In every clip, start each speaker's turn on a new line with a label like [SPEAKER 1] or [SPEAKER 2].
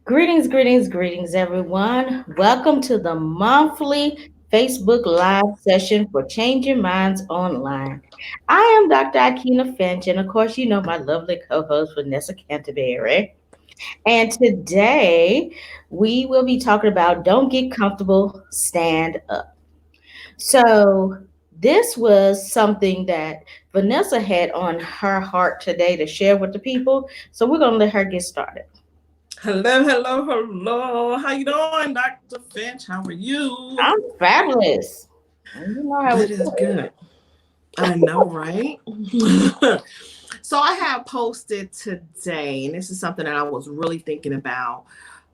[SPEAKER 1] Greetings, greetings, greetings, everyone. Welcome to the monthly Facebook Live session for Changing Minds Online. I am Dr. Akina Finch, and of course, you know my lovely co host, Vanessa Canterbury. And today we will be talking about Don't Get Comfortable, Stand Up. So, this was something that Vanessa had on her heart today to share with the people. So, we're going to let her get started.
[SPEAKER 2] Hello, hello, hello. How you doing, Dr. Finch? How are you?
[SPEAKER 1] I'm fabulous. You know how we
[SPEAKER 2] That is
[SPEAKER 1] do
[SPEAKER 2] good. I know, right? So I have posted today, and this is something that I was really thinking about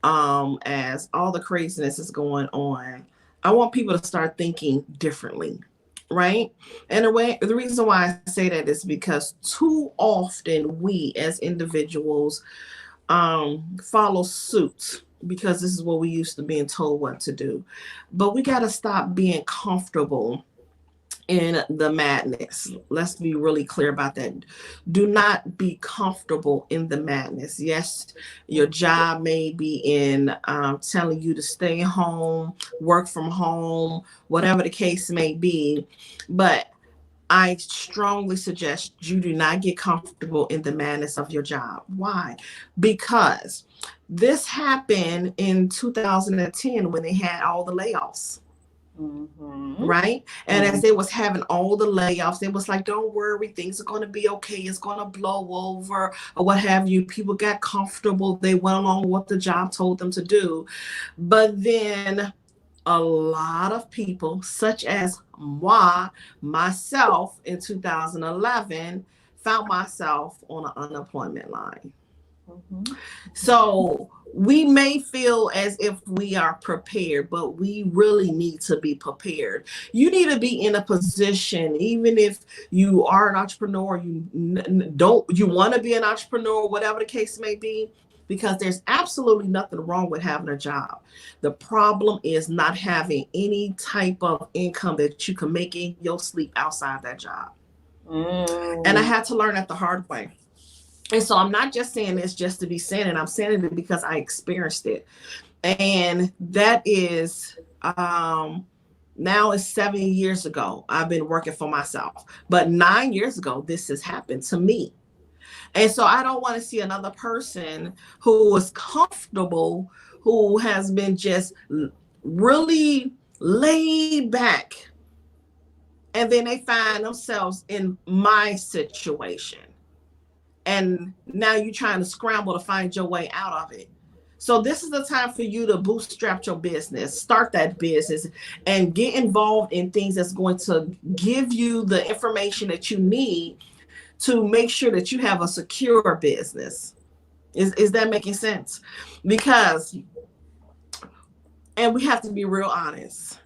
[SPEAKER 2] as all the craziness is going on. I want people to start thinking differently, right? And the reason why I say that is because too often we as individuals follow suit because this is what we used to being told what to do. But we got to stop being comfortable in the madness. Let's be really clear about that. Do not be comfortable in the madness. Yes, your job may be in telling you to stay home, work from home, whatever the case may be. But I strongly suggest you do not get comfortable in the madness of your job. Why? Because this happened in 2010 when they had all the layoffs,
[SPEAKER 1] Mm-hmm.
[SPEAKER 2] right? And as they was having all the layoffs, it was like, don't worry, things are going to be okay. It's going to blow over or what have you. People got comfortable. They went along with what the job told them to do. But then a lot of people, such as myself in 2011, found myself on an unemployment line.
[SPEAKER 1] Mm-hmm.
[SPEAKER 2] So we may feel as if we are prepared, but we really need to be prepared. You need to be in a position, even if you are an entrepreneur, you want to be an entrepreneur, whatever the case may be, because there's absolutely nothing wrong with having a job. The problem is not having any type of income that you can make in your sleep outside that job. And I
[SPEAKER 1] Mm.
[SPEAKER 2] had to learn that the hard way. And so I'm not just saying this just to be saying it. I'm saying it because I experienced it. And that is now it's 7 years ago. I've been working for myself. But 9 years ago, this has happened to me. And so I don't want to see another person who is comfortable, who has been just really laid back, and then they find themselves in my situation. And now you're trying to scramble to find your way out of it. So this is the time for you to bootstrap your business, start that business, and get involved in things that's going to give you the information that you need to make sure that you have a secure business. Is that making sense? Because, and we have to be real honest.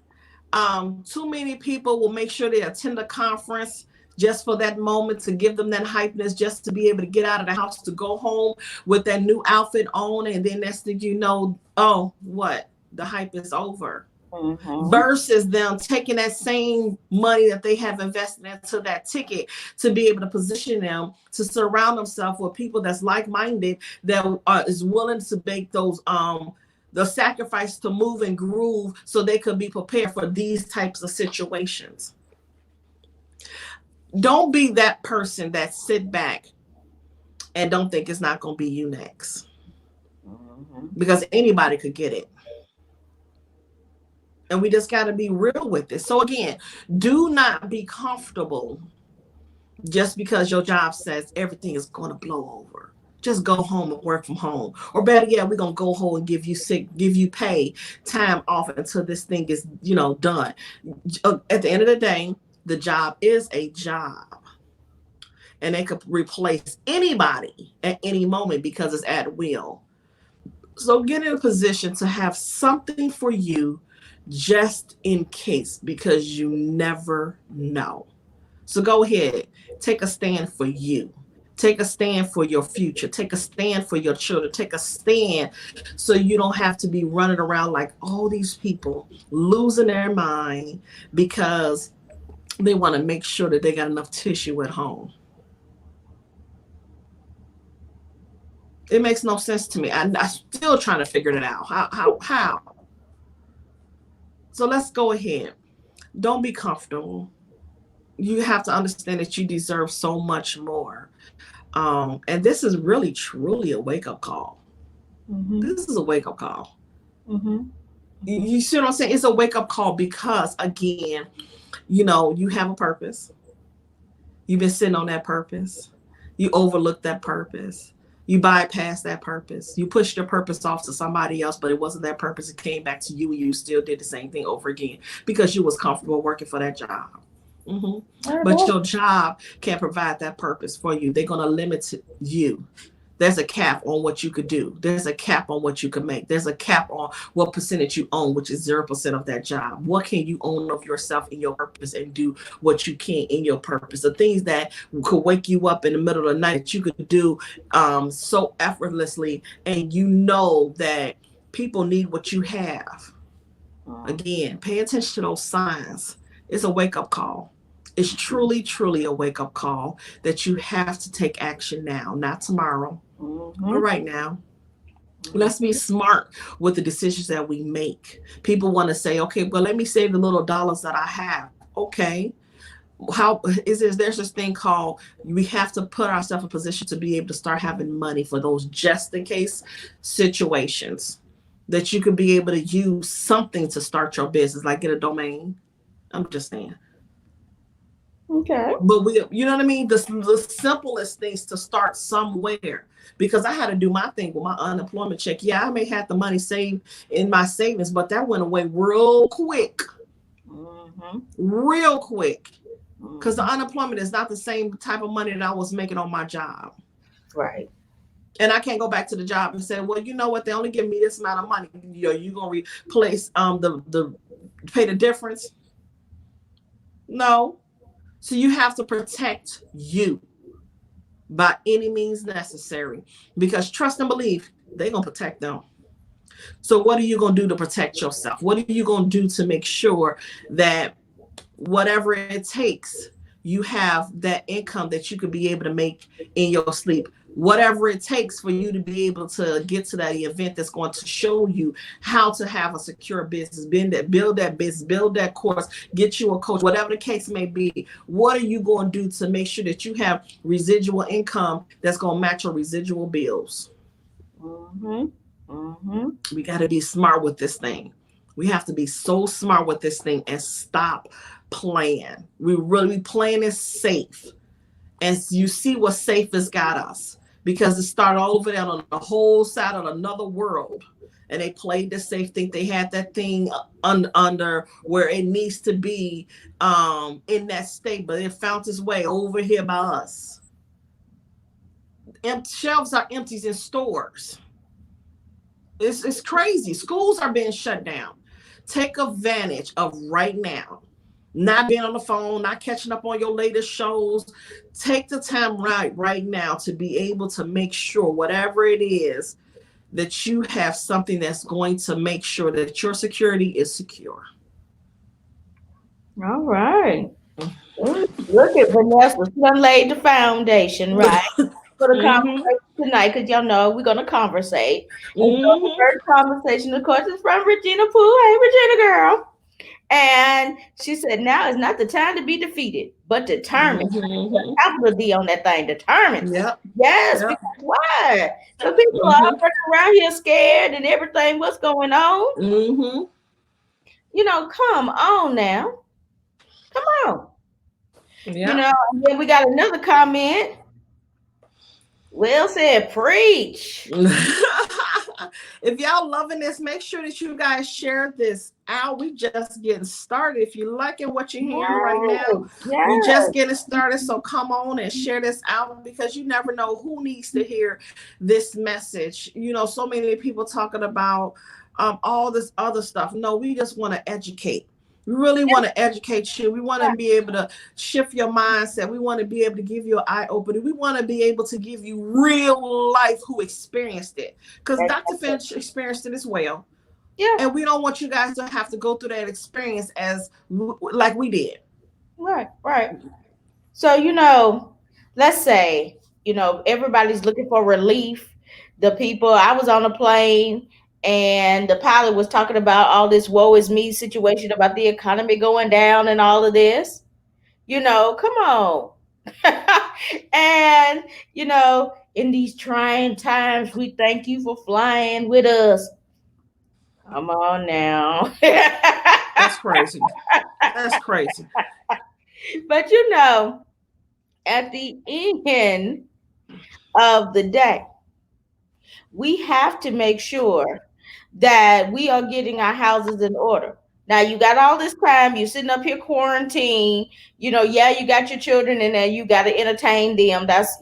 [SPEAKER 2] Too many people will make sure they attend a conference just for that moment to give them that hypeness, just to be able to get out of the house to go home with that new outfit on, and then next thing you know, oh, what? The hype is over.
[SPEAKER 1] Mm-hmm.
[SPEAKER 2] Versus them taking that same money that they have invested into that ticket to be able to position them to surround themselves with people that's like-minded, that is willing to make those the sacrifice to move and groove so they could be prepared for these types of situations. Don't be that person that sit back and don't think it's not going to be you next,
[SPEAKER 1] Mm-hmm.
[SPEAKER 2] because anybody could get it. And we just got to be real with it. So again, do not be comfortable just because your job says everything is going to blow over. Just go home and work from home. Or better yet, we're going to go home and give you pay time off until this thing is, done. At the end of the day, the job is a job. And they could replace anybody at any moment because it's at will. So get in a position to have something for you just in case, because you never know. So go ahead, take a stand for you. Take a stand for your future. Take a stand for your children. Take a stand so you don't have to be running around like all these people losing their mind because they want to make sure that they got enough tissue at home. It makes no sense to me. I'm still trying to figure it out. How? So let's go ahead. Don't be comfortable. You have to understand that you deserve so much more. And this is really, truly a wake up call.
[SPEAKER 1] Mm-hmm.
[SPEAKER 2] This is a wake up call.
[SPEAKER 1] Mm-hmm.
[SPEAKER 2] You see what I'm saying? It's a wake up call because, again, you have a purpose. You've been sitting on that purpose. You overlooked that purpose. You bypassed that purpose. You pushed your purpose off to somebody else, but it wasn't that purpose. It came back to you, and you still did the same thing over again because you was comfortable working for that job. hmm But your job can't provide that purpose for you. They're gonna limit you. There's a cap on what you could do. There's a cap on what you can make. There's a cap on what percentage you own, which is 0% of that job. What can you own of yourself in your purpose and do what you can in your purpose? The things that could wake you up in the middle of the night that you could do so effortlessly, and you know that people need what you have. Again, pay attention to those signs. It's a wake up call. It's truly, truly a wake up call that you have to take action now, not tomorrow, but
[SPEAKER 1] Mm-hmm.
[SPEAKER 2] right now. Let's be smart with the decisions that we make. People want to say, okay, well, let me save the little dollars that I have. Okay. How is this? There's this thing called we have to put ourselves in a position to be able to start having money for those just in case situations that you could be able to use something to start your business, like get a domain. I'm just saying.
[SPEAKER 1] Okay.
[SPEAKER 2] But you know what I mean? The simplest things to start somewhere. Because I had to do my thing with my unemployment check. Yeah, I may have the money saved in my savings, but that went away real quick.
[SPEAKER 1] Mm-hmm.
[SPEAKER 2] Real quick. Because the
[SPEAKER 1] Mm-hmm.
[SPEAKER 2] unemployment is not the same type of money that I was making on my job.
[SPEAKER 1] Right.
[SPEAKER 2] And I can't go back to the job and say, well, you know what? They only give me this amount of money. You gonna replace the pay the difference? No. So you have to protect you by any means necessary, because trust and believe they're gonna protect them. So what are you gonna do to protect yourself? What are you gonna do to make sure that whatever it takes, you have that income that you could be able to make in your sleep? Whatever it takes for you to be able to get to that event that's going to show you how to have a secure business, build that business, build that course, get you a coach, whatever the case may be. What are you going to do to make sure that you have residual income that's going to match your residual bills?
[SPEAKER 1] Mm-hmm. Mm-hmm.
[SPEAKER 2] We got to be smart with this thing. We have to be so smart with this thing and stop playing. We really playing it safe. And you see what safe has got us, because it started all over there on the whole side of another world. And they played the safe, think they had that thing under where it needs to be in that state, but it found its way over here by us. Shelves are empties in stores. It's crazy. Schools are being shut down. Take advantage of right now. Not being on the phone, not catching up on your latest shows. Take the time right now to be able to make sure whatever it is that you have something that's going to make sure that your security is secure.
[SPEAKER 1] All right. Look at Vanessa. She done laid the foundation, right? For the
[SPEAKER 2] hmm
[SPEAKER 1] conversation tonight, because y'all know we're gonna conversate. And so the
[SPEAKER 2] hmm
[SPEAKER 1] first conversation, of course, is from Regina Pooh. Hey, Regina girl. And she said, now is not the time to be defeated, but determined. Put
[SPEAKER 2] hmm
[SPEAKER 1] a capital D on that thing, determined.
[SPEAKER 2] Yep.
[SPEAKER 1] Yes,
[SPEAKER 2] Yep.
[SPEAKER 1] because why? So people are
[SPEAKER 2] hmm
[SPEAKER 1] running around here scared and everything. What's going on?
[SPEAKER 2] hmm
[SPEAKER 1] Come on now. Come on.
[SPEAKER 2] Yep.
[SPEAKER 1] And then we got another comment. Will said, preach.
[SPEAKER 2] If y'all loving this, make sure that you guys share this out. We just getting started. If you liking what you're hearing right now,
[SPEAKER 1] Yes,
[SPEAKER 2] we
[SPEAKER 1] yes,
[SPEAKER 2] just getting started. So come on and share this out, because you never know who needs to hear this message. So many people talking about all this other stuff. No, we just want to educate. We really want to educate you. We want to be able to shift your mindset. We want to be able to give you an eye opener. We want to be able to give you real life who experienced it. Because Dr. Finch experienced it as well.
[SPEAKER 1] yeah,
[SPEAKER 2] And we don't want you guys to have to go through that experience as like we did.
[SPEAKER 1] right, right. So, let's say, everybody's looking for relief. The people, I was on a plane and the pilot was talking about all this woe is me situation about the economy going down and all of this. Come on. And, in these trying times, we thank you for flying with us. Come on now.
[SPEAKER 2] That's crazy. That's crazy.
[SPEAKER 1] But at the end of the day, we have to make sure that we are getting our houses in order. Now you got all this time, you're sitting up here quarantined, yeah, you got your children in there, you got to entertain them. That's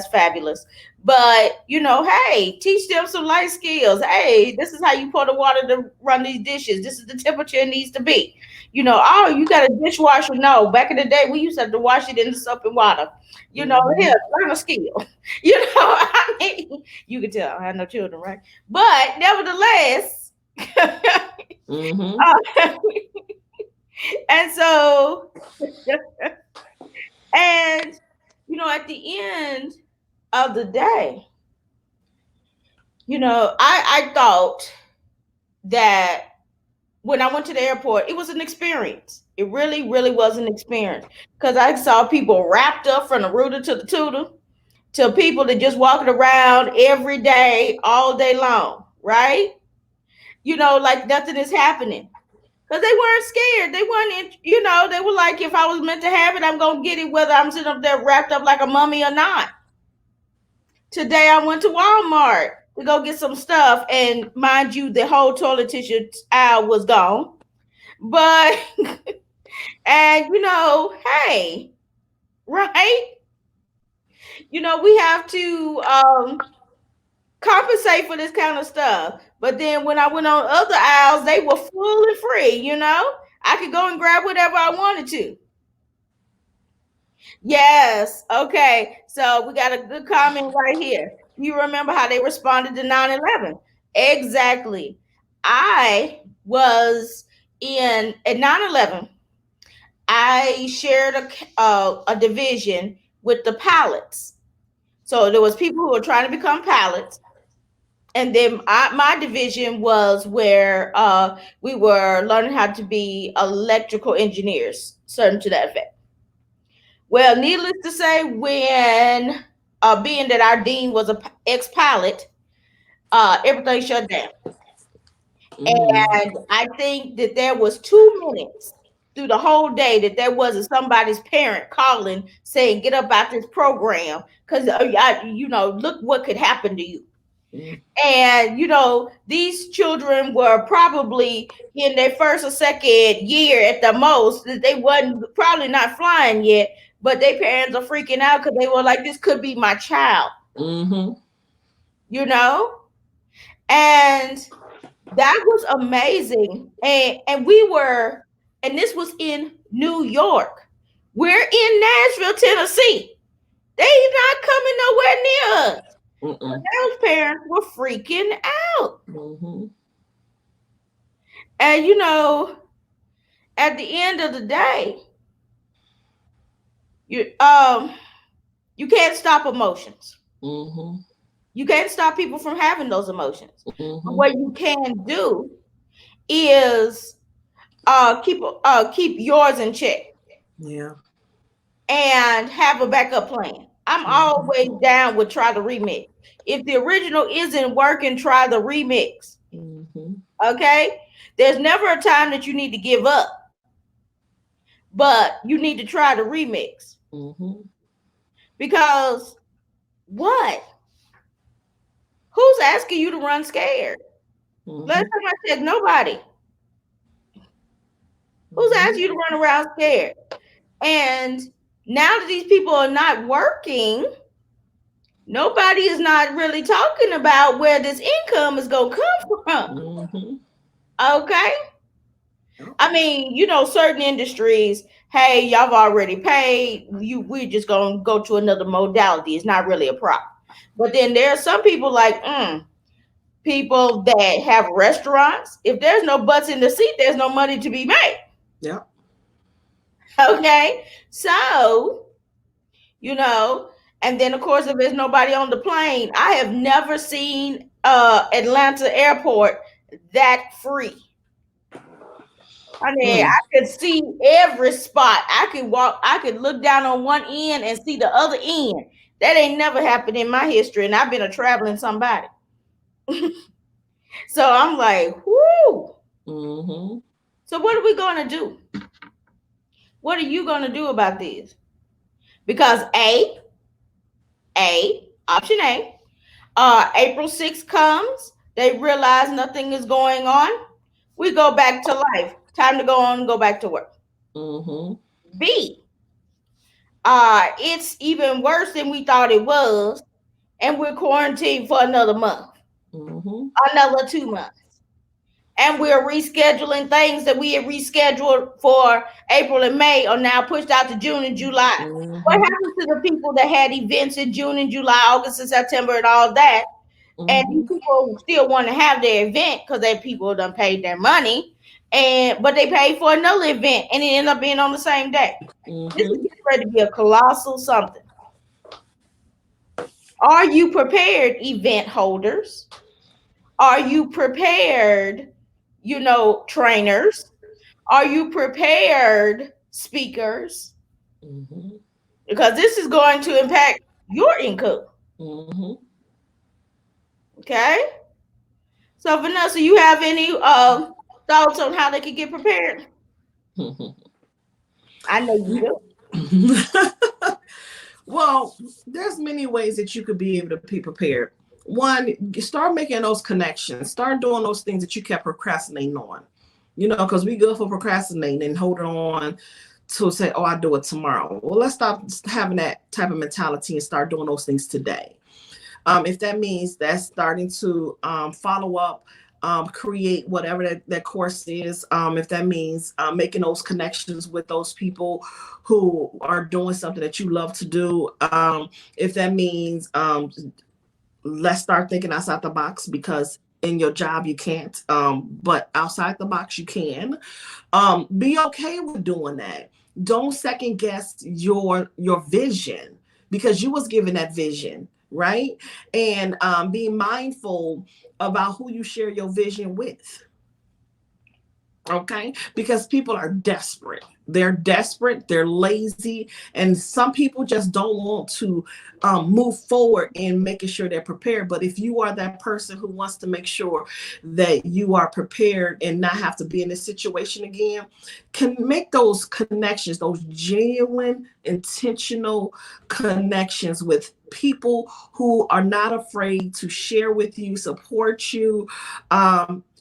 [SPEAKER 1] fabulous. But, hey, teach them some life skills. Hey, this is how you pour the water to run these dishes. This is the temperature it needs to be. Oh, you got a dishwasher. No, back in the day, we used to have to wash it in the soap and water. Here,
[SPEAKER 2] Mm-hmm.
[SPEAKER 1] learn a skill. I mean, you can tell I have no children, right? But nevertheless,
[SPEAKER 2] Mm-hmm.
[SPEAKER 1] and so, and at the end of the day, I thought that when I went to the airport, it was an experience. It really, really was an experience because I saw people wrapped up from the rooter to the tutor to people that just walking around every day, all day long, right? Like nothing is happening. Because they weren't scared. They weren't, they were like, if I was meant to have it, I'm going to get it, whether I'm sitting up there wrapped up like a mummy or not. Today, I went to Walmart to go get some stuff. And mind you, the whole toilet tissue aisle was gone. But, and, hey, right? We have to compensate for this kind of stuff. But then when I went on other aisles, they were full and free. I could go and grab whatever I wanted to. Yes. Okay. So we got a good comment right here. You remember how they responded to 9/11? Exactly. I was in at 9/11. I shared a division with the pilots. So there was people who were trying to become pilots, and then my division was where we were learning how to be electrical engineers, certain to that effect. Well, needless to say, when being that our dean was a ex-pilot, everything shut down.
[SPEAKER 2] Mm-hmm.
[SPEAKER 1] And I think that there was 2 minutes through the whole day that there wasn't somebody's parent calling saying, "Get up out this program," because look what could happen to you. And these children were probably in their first or second year at the most. That they wasn't probably not flying yet, but their parents are freaking out because they were like, "This could be my child,"
[SPEAKER 2] Mm-hmm.
[SPEAKER 1] you know. And that was amazing. And we were, and this was in New York. We're in Nashville, Tennessee. They not coming nowhere near us.
[SPEAKER 2] Mm-mm.
[SPEAKER 1] Those parents were freaking out.
[SPEAKER 2] Mm-hmm.
[SPEAKER 1] And at the end of the day, you can't stop emotions.
[SPEAKER 2] Mm-hmm.
[SPEAKER 1] You can't stop people from having those emotions. But
[SPEAKER 2] Mm-hmm.
[SPEAKER 1] what you can do is keep yours in check
[SPEAKER 2] Yeah.
[SPEAKER 1] and have a backup plan. I'm always
[SPEAKER 2] Mm-hmm.
[SPEAKER 1] down with try the remix. If the original isn't working, try the remix.
[SPEAKER 2] Mm-hmm.
[SPEAKER 1] Okay? There's never a time that you need to give up, but you need to try the remix.
[SPEAKER 2] Mm-hmm.
[SPEAKER 1] Because what? Who's asking you to run scared? Last
[SPEAKER 2] Mm-hmm.
[SPEAKER 1] time I checked, nobody. Who's asking you to
[SPEAKER 2] Mm-hmm.
[SPEAKER 1] run around scared? And now that these people are not working, nobody is not really talking about where this income is going to come from.
[SPEAKER 2] Mm-hmm.
[SPEAKER 1] Okay?
[SPEAKER 2] Yep.
[SPEAKER 1] I mean, certain industries, hey, y'all have already paid. We're just going to go to another modality. It's not really a problem. But then there are some people like, people that have restaurants. If there's no butts in the seat, there's no money to be made.
[SPEAKER 2] Yep.
[SPEAKER 1] Okay? So, you know, And then, of course, if there's nobody on the plane, I have never seen Atlanta airport that free. I mean,
[SPEAKER 2] Mm,
[SPEAKER 1] I could see every spot. I could walk, I could look down on one end and see the other end. That ain't never happened in my history, and I've been a traveling somebody. So I'm like, whoo.
[SPEAKER 2] mm-hmm,
[SPEAKER 1] So what are we gonna do? What are you gonna do about this? Because option A, April 6th comes, they realize nothing is going on. We go back to life. Time to go on and go back to work.
[SPEAKER 2] mm-hmm,
[SPEAKER 1] B, it's even worse than we thought it was, and we're quarantined for another month,
[SPEAKER 2] mm-hmm,
[SPEAKER 1] another 2 months. And we're rescheduling things that we had rescheduled for April and May are now pushed out to June and July. What
[SPEAKER 2] mm-hmm,
[SPEAKER 1] happened to the people that had events in June and July, August and September and all that? And these
[SPEAKER 2] mm-hmm,
[SPEAKER 1] people still want to have their event because they people done paid their money, and but they paid for another event and it ended up being on the same day. This is
[SPEAKER 2] mm-hmm,
[SPEAKER 1] getting ready to be a colossal something. Are you prepared, event holders? Are you prepared, trainers? Are you prepared, speakers?
[SPEAKER 2] mm-hmm,
[SPEAKER 1] Because this is going to impact your income.
[SPEAKER 2] mm-hmm.
[SPEAKER 1] Okay. So, Vanessa, you have any thoughts on how they could get prepared? I know you do.
[SPEAKER 2] Well, there's many ways that you could be able to be prepared. One, start making those connections. Start doing those things that you kept procrastinating on. Because we good for procrastinating and holding on to say, "Oh, I'll do it tomorrow." Well, let's stop having that type of mentality and start doing those things today. If that means that's starting to follow up, create whatever that course is, if that means making those connections with those people who are doing something that you love to do, if that means let's start thinking outside the box because in your job you can't, but outside the box you can. Be okay with doing that. Don't second guess your vision because you was given that vision, right? And be mindful about who you share your vision with. Okay, because people are desperate. They're desperate, they're lazy, and some people just don't want to move forward in making sure they're prepared. But if you are that person who wants to make sure that you are prepared and not have to be in this situation again, can make those connections, those genuine intentional connections with people who are not afraid to share with you, support you,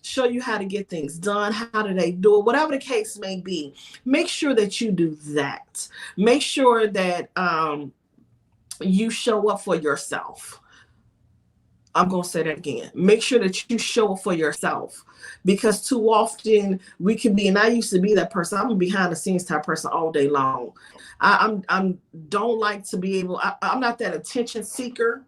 [SPEAKER 2] show you how to get things done, how do they do it, whatever the case may be. Make sure that you do that. Make sure that you show up for yourself. I'm going to say that again. Make sure that you show up for yourself because too often we can be, and I used to be that person. I'm a behind the scenes type person all day long. I'm don't like to be able, I'm not that attention seeker,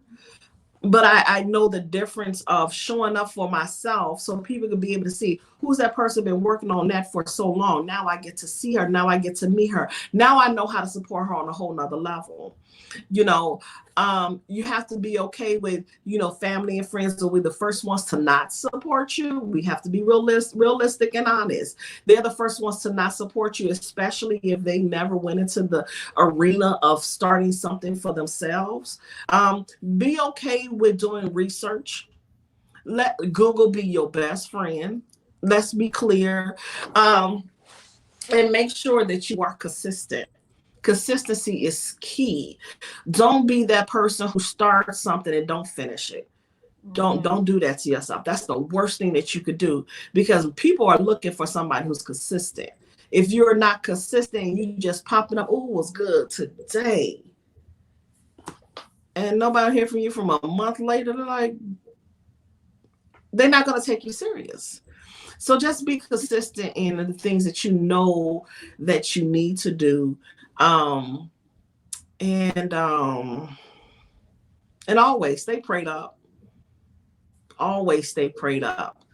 [SPEAKER 2] but I know the difference of showing up for myself so people can be able to see who's that person been working on that for so long. Now I get to see her. Now I get to meet her. Now I know how to support her on a whole nother level. you know you have to be okay with family and friends will be the first ones to not support you. We have to be realistic and honest. They're the first ones to not support you, especially if they never went into the arena of starting something for themselves. Be okay with doing research. Let Google be your best friend. Let's be clear. And make sure that you are consistent. Consistency is key. Don't be that person who starts something and don't finish it. Don't do that to yourself. That's the worst thing that you could do because people are looking for somebody who's consistent. If you're not consistent, you just popping up, oh, it was good today, and nobody hear from you from a month later, they're not going to take you serious. So just be consistent in the things that you know that you need to do. Um, and and always stay prayed up. Always stay prayed up.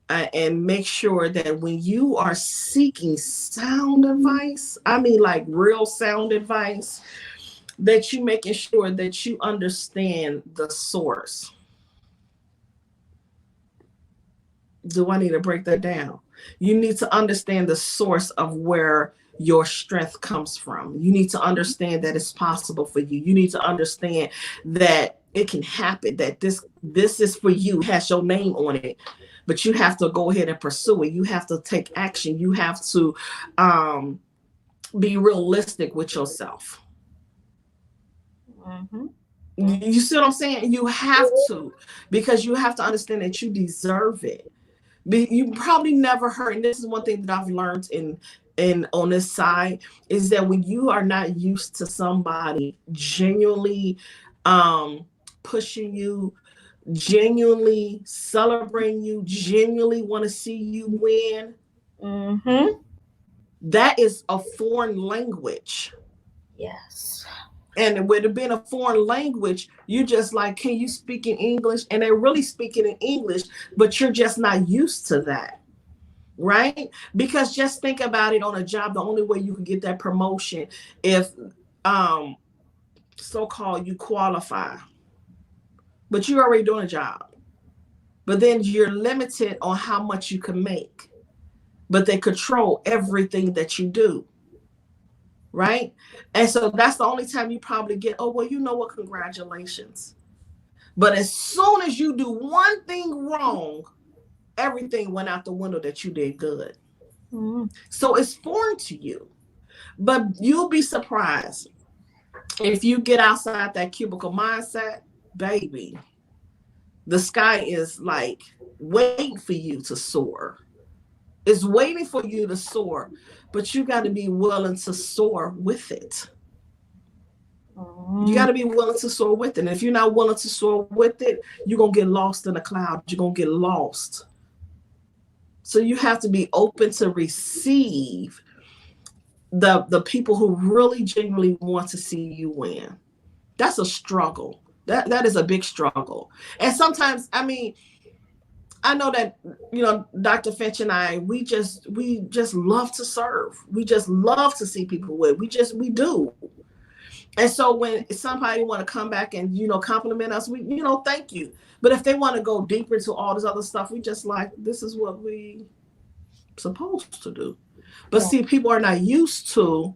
[SPEAKER 2] And make sure that when you are seeking sound advice, I mean like real sound advice, that you making sure that you understand the source. Do I need to break that down? You need to understand the source of where your strength comes from. You need to understand that it's possible for you. You need to understand that it can happen, that this is for you, it has your name on it. But you have to go ahead and pursue it. You have to take action. You have to um, be realistic with yourself.
[SPEAKER 1] Mm-hmm.
[SPEAKER 2] You see what I'm saying? You have to, because you have to understand that you deserve it. You probably never heard, and this is one thing that I've learned in on this side, is that when you are not used to somebody genuinely um pushing you, genuinely celebrating you, genuinely want to see you win,
[SPEAKER 1] Mm-hmm.
[SPEAKER 2] that is a foreign language.
[SPEAKER 1] Yes.
[SPEAKER 2] And with it being a foreign language, you just like, can you speak in English? And they're really speaking in English, but you're just not used to that. Right? Because just think about it, on a job, the only way you can get that promotion if um so-called you qualify, but you're already doing a job. But then you're limited on how much you can make. But they control everything that you do. Right? And so that's the only time you probably get, oh, well, you know what, congratulations. But as soon as you do one thing wrong, everything went out the window that you did good.
[SPEAKER 1] Mm-hmm.
[SPEAKER 2] So it's foreign to you. But you'll be surprised if you get outside that cubicle mindset, baby, the sky is like waiting for you to soar. It's waiting for you to soar, but you got to be willing to soar with it. You got to be willing to soar with it. And if you're not willing to soar with it, you're going to get lost in the clouds. You're going to get lost. So you have to be open to receive the people who really genuinely want to see you win. That's a struggle. That is a big struggle. And sometimes, I mean, I know that, Dr. Finch and I, we just love to serve. We just love to see people win. We do. And so when somebody want to come back and compliment us, we thank you. But if they want to go deeper into all this other stuff, we just like, this is what we supposed to do. But
[SPEAKER 1] Yeah.
[SPEAKER 2] see, people are not used to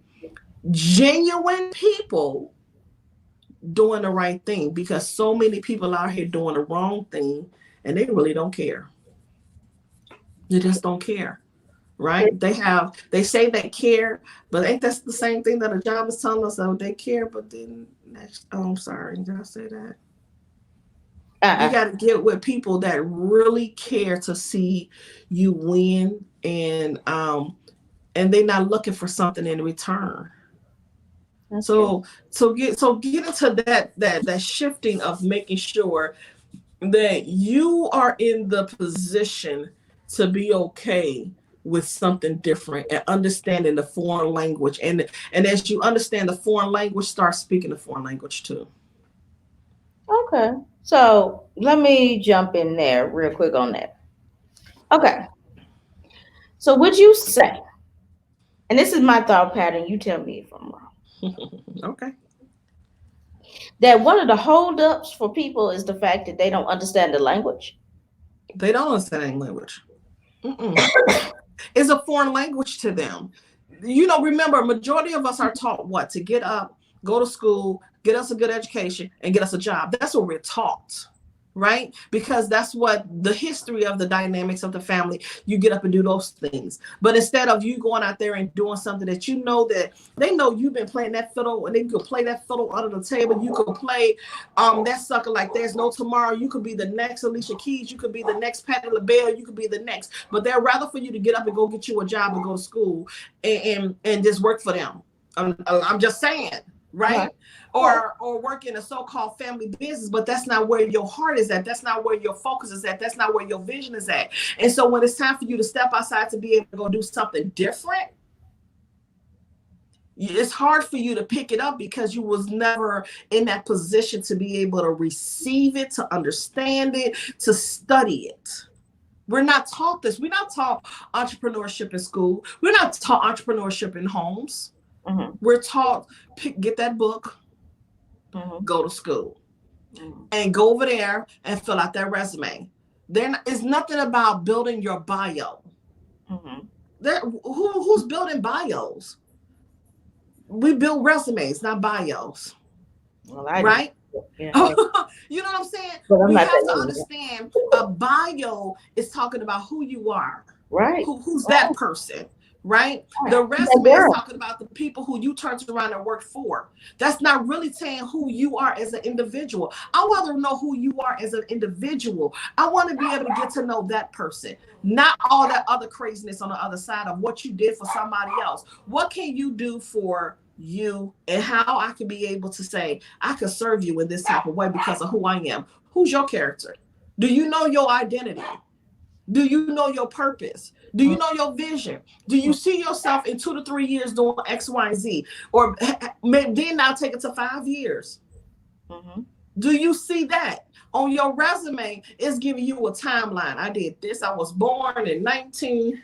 [SPEAKER 2] genuine people doing the right thing, because so many people out here doing the wrong thing and they really don't care. They just don't care. Right? They say they care, but ain't that's the same thing that a job is telling us that they care, but then next, oh, I'm sorry, did I say that? You
[SPEAKER 1] Uh-uh.
[SPEAKER 2] got to get with people that really care to see you win, and they're not looking for something in return.
[SPEAKER 1] That's true.
[SPEAKER 2] So get into that shifting of making sure that you are in the position to be okay with something different, and understanding the foreign language, and as you understand the foreign language, start speaking the foreign language too.
[SPEAKER 1] Okay. So let me jump in there real quick on that. Okay. So would you say, and this is my thought pattern, you tell me if I'm wrong,
[SPEAKER 2] Okay.
[SPEAKER 1] that one of the holdups for people is the fact that they don't understand the language?
[SPEAKER 2] They don't understand language. Mm-mm. It's a foreign language to them. Remember, majority of us are taught what? To get up, go to school, get us a good education, and get us a job. That's what we're taught, right? Because that's what the history of the dynamics of the family. You get up and do those things. But instead of you going out there and doing something that that they know you've been playing that fiddle, and they could play that fiddle under the table. You could play that sucker like there's no tomorrow. You could be the next Alicia Keys. You could be the next Patti LaBelle. You could be the next. But they're rather for you to get up and go get you a job and go to school and just work for them. I'm just saying,
[SPEAKER 1] Okay.
[SPEAKER 2] right? Or work in a so-called family business, but that's not where your heart is at. That's not where your focus is at. That's not where your vision is at. And so when it's time for you to step outside to be able to go do something different, it's hard for you to pick it up because you was never in that position to be able to receive it, to understand it, to study it. We're not taught this. We're not taught entrepreneurship in school. We're not taught entrepreneurship in homes.
[SPEAKER 1] Mm-hmm.
[SPEAKER 2] We're taught, get that book,
[SPEAKER 1] Mhm.
[SPEAKER 2] go to school
[SPEAKER 1] Mhm.
[SPEAKER 2] and go over there and fill out their resume. There is nothing about building your bio.
[SPEAKER 1] Mhm.
[SPEAKER 2] Who's building bios? We build resumes, not bios,
[SPEAKER 1] Well, I do.
[SPEAKER 2] right?
[SPEAKER 1] Yeah,
[SPEAKER 2] You know what I'm saying?
[SPEAKER 1] but I'm
[SPEAKER 2] We
[SPEAKER 1] not
[SPEAKER 2] have
[SPEAKER 1] that
[SPEAKER 2] to
[SPEAKER 1] young.
[SPEAKER 2] understand a bio is talking about who you are.
[SPEAKER 1] Right.
[SPEAKER 2] Who's that
[SPEAKER 1] Right.
[SPEAKER 2] person, right?
[SPEAKER 1] Right.
[SPEAKER 2] The
[SPEAKER 1] I'm that
[SPEAKER 2] resume is
[SPEAKER 1] girl.
[SPEAKER 2] talking about the people who you turned around and worked for. That's not really saying who you are as an individual. I want to know who you are as an individual. I want to be able to get to know that person, not all that other craziness on the other side of what you did for somebody else. What can you do for you, and how I can be able to say I can serve you in this type of way because of who I am? Who's your character? Do you know your identity? Do you know your purpose? Do you know your vision? Do you see yourself in 2 to 3 years doing X, Y, and Z? Or then now take it to 5 years.
[SPEAKER 1] Mhm.
[SPEAKER 2] Do you see that? On your resume, it's giving you a timeline. I did this. I was born in 19.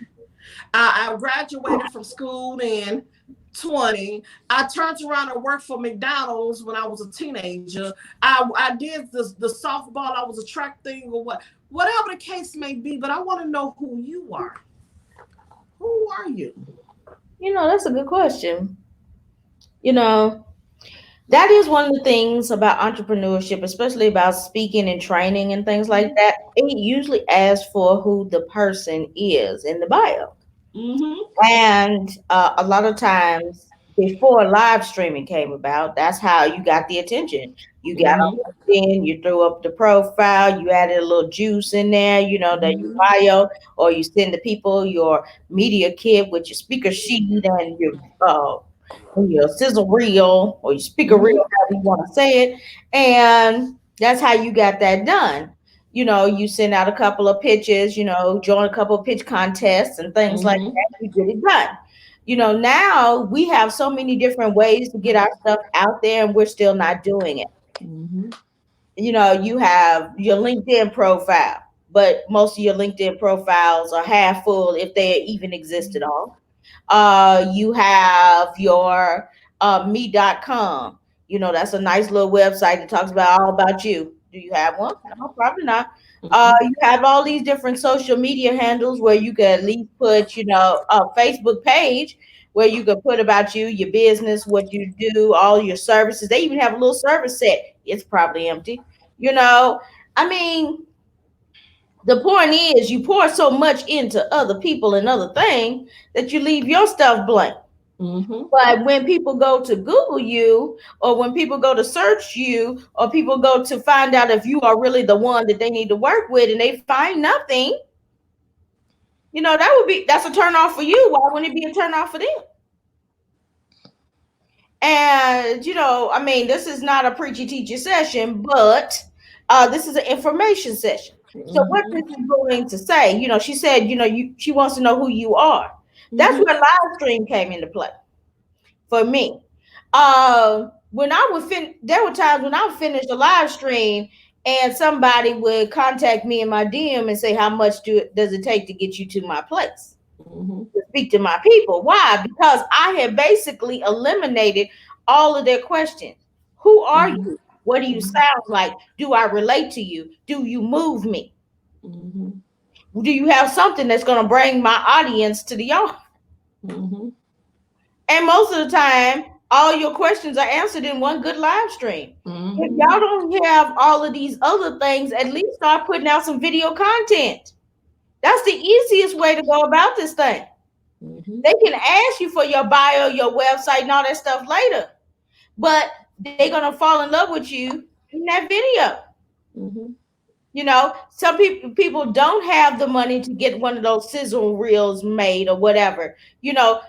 [SPEAKER 2] I graduated from school in 20. I turned around and worked for McDonald's when I was a teenager. I did the softball. I was a track thing or whatever the case may be. But I want to know who you are. Who are you?
[SPEAKER 1] That's a good question. You know, that is one of the things about entrepreneurship, especially about speaking and training and things like that. It usually asks for who the person is in the bio.
[SPEAKER 2] Mm-hmm.
[SPEAKER 1] And a lot of times before live streaming came about, that's how you got the attention. You got
[SPEAKER 2] Mm-hmm.
[SPEAKER 1] on LinkedIn, you threw up the profile, you added a little juice in there, that your
[SPEAKER 2] Mm-hmm.
[SPEAKER 1] bio, or you send the people your media kit with your speaker sheet and your sizzle reel or your speaker reel,
[SPEAKER 2] Mm-hmm.
[SPEAKER 1] however you want to say it. And that's how you got that done. You send out a couple of pitches, join a couple of pitch contests and things like
[SPEAKER 2] Mm-hmm.
[SPEAKER 1] that. You get it done. Now we have so many different ways to get our stuff out there, and we're still not doing it.
[SPEAKER 2] Mm-hmm.
[SPEAKER 1] You have your LinkedIn profile, but most of your LinkedIn profiles are half full if they even exist at all. You have your me.com. That's a nice little website that talks about all about you. Do you have one? No, probably not. You have all these different social media handles where you can at least put, a Facebook page where you can put about you, your business, what you do, all your services. They even have a little service set. It's probably empty. You know, I mean, the point is you pour so much into other people and other things that you leave your stuff blank.
[SPEAKER 2] Mm-hmm.
[SPEAKER 1] But when people go to Google you, or when people go to search you, or people go to find out if you are really the one that they need to work with and they find nothing, that's a turn off for you. Why wouldn't it be a turn off for them? And I mean, this is not a preachy teacher session, but this is an information session. So what
[SPEAKER 2] Mm-hmm.
[SPEAKER 1] this is going to say, she said, she wants to know who you are. That's
[SPEAKER 2] Mm-hmm.
[SPEAKER 1] where live stream came into play for me. When I would there were times when I would finish a live stream and somebody would contact me in my DM and say, "How much does it take to get you to my place
[SPEAKER 2] Mm-hmm.
[SPEAKER 1] to speak to my people?" Why? Because I had basically eliminated all of their questions. Who are
[SPEAKER 2] Mm-hmm.
[SPEAKER 1] you? What do you sound like? Do I relate to you? Do you move me?
[SPEAKER 2] Mm-hmm.
[SPEAKER 1] Do you have something that's going to bring my audience to the yard?
[SPEAKER 2] Mm-hmm.
[SPEAKER 1] And most of the time, all your questions are answered in one good live stream. If
[SPEAKER 2] Mm-hmm.
[SPEAKER 1] y'all don't have all of these other things, at least start putting out some video content. That's the easiest way to go about this thing.
[SPEAKER 2] Mm-hmm.
[SPEAKER 1] They can ask you for your bio, your website, and all that stuff later, but they're gonna fall in love with you in that video.
[SPEAKER 2] Mm-hmm.
[SPEAKER 1] Some people don't have the money to get one of those sizzle reels made or whatever.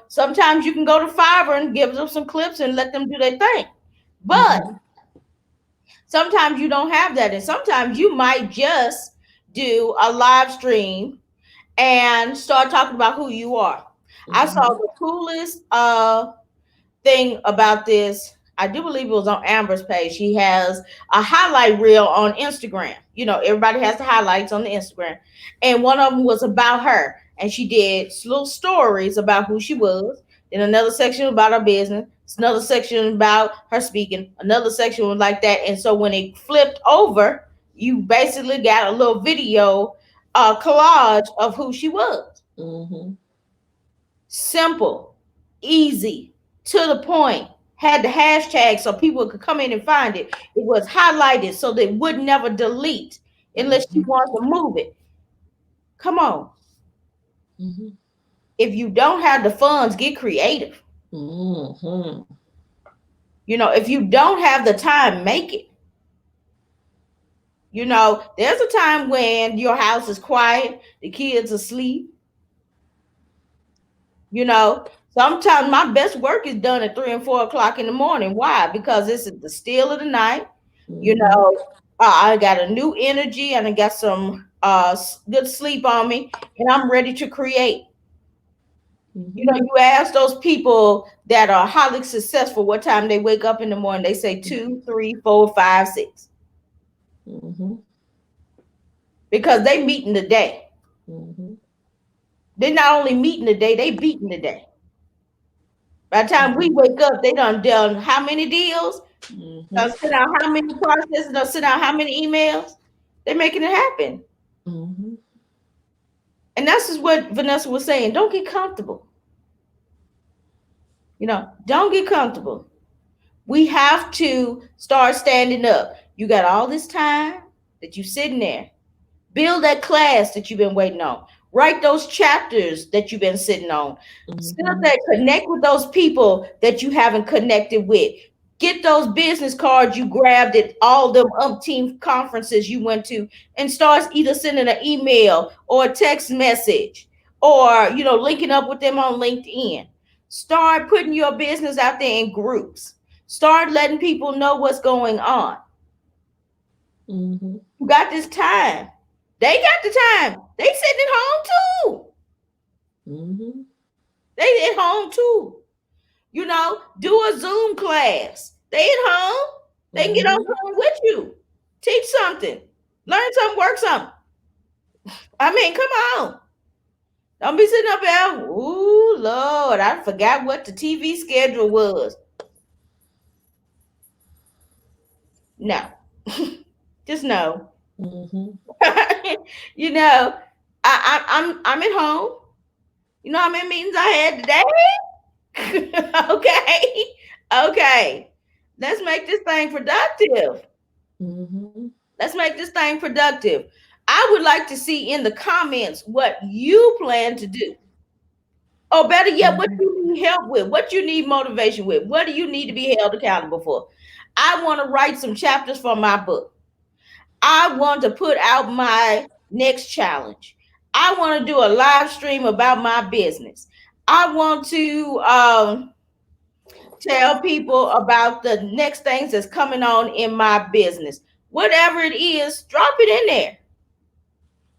[SPEAKER 1] Sometimes you can go to Fiverr and give them some clips and let them do their thing. But
[SPEAKER 2] Mm-hmm.
[SPEAKER 1] sometimes you don't have that, and sometimes you might just do a live stream and start talking about who you are. I saw
[SPEAKER 2] Mm-hmm.
[SPEAKER 1] the coolest thing about this. I do believe it was on Amber's page. She has a highlight reel on Instagram. Everybody has the highlights on the Instagram. And one of them was about her. And she did little stories about who she was. then another section about her business, another section about her speaking, another section was like that. And so when it flipped over, you basically got a little video collage of who she was.
[SPEAKER 2] Mm-hmm.
[SPEAKER 1] Simple, easy, to the point. Had the hashtag so people could come in and find it. It was highlighted so they would never delete unless you
[SPEAKER 2] Mm-hmm.
[SPEAKER 1] want to move it. Come on.
[SPEAKER 2] Mm-hmm.
[SPEAKER 1] If you don't have the funds, get creative.
[SPEAKER 2] Mm-hmm.
[SPEAKER 1] If you don't have the time, make it. There's a time when your house is quiet, the kids are asleep. Sometimes my best work is done at 3 and 4 o'clock in the morning. Why? Because this is the still of the night. You
[SPEAKER 2] Mm-hmm.
[SPEAKER 1] know, I got a new energy and I got some good sleep on me, and I'm ready to create.
[SPEAKER 2] Mm-hmm.
[SPEAKER 1] You ask those people that are highly successful what time they wake up in the morning. They say 2, 3, 4, 5, 6,
[SPEAKER 2] Mm-hmm.
[SPEAKER 1] because they meeting the day.
[SPEAKER 2] Mm-hmm.
[SPEAKER 1] They're not only meeting the day, they beating the day. By the time we
[SPEAKER 2] Mm-hmm.
[SPEAKER 1] wake up, they done how many deals,
[SPEAKER 2] Mm-hmm.
[SPEAKER 1] sent out how many processes, done sent out how many emails. They're making it happen.
[SPEAKER 2] Mm-hmm.
[SPEAKER 1] And that's just what Vanessa was saying. Don't get comfortable. Don't get comfortable. We have to start standing up. You got all this time that you sitting there. Build that class that you've been waiting on. Write those chapters that you've been sitting on. Sit up
[SPEAKER 2] Mm-hmm.
[SPEAKER 1] there, connect with those people that you haven't connected with. Get those business cards you grabbed at all them umpteen conferences you went to, and start either sending an email or a text message, or linking up with them on LinkedIn. Start putting your business out there in groups. Start letting people know what's going on.
[SPEAKER 2] Mm-hmm.
[SPEAKER 1] You got this time. They got the time. They sitting at home too.
[SPEAKER 2] Mm-hmm.
[SPEAKER 1] They at home too. Do a Zoom class. They at home. They can get on
[SPEAKER 2] Mm-hmm.
[SPEAKER 1] Zoom with you. Teach something. Learn something, work something. I mean, come on. Don't be sitting up there. Ooh, Lord, I forgot what the TV schedule was. No. Just no.
[SPEAKER 2] Mm-hmm.
[SPEAKER 1] you know, I'm at home. You know how many meetings I had today? Okay. Okay. Let's make this thing productive.
[SPEAKER 2] Mm-hmm.
[SPEAKER 1] Let's make this thing productive. I would like to see in the comments what you plan to do. Or better yet, what
[SPEAKER 2] Mm-hmm.
[SPEAKER 1] you need help with, what you need motivation with, what do you need to be held accountable for? I want to write some chapters for my book. I want to put out my next challenge. I want to do a live stream about my business. I want to tell people about the next things that's coming on in my business. Whatever it is, drop it in there.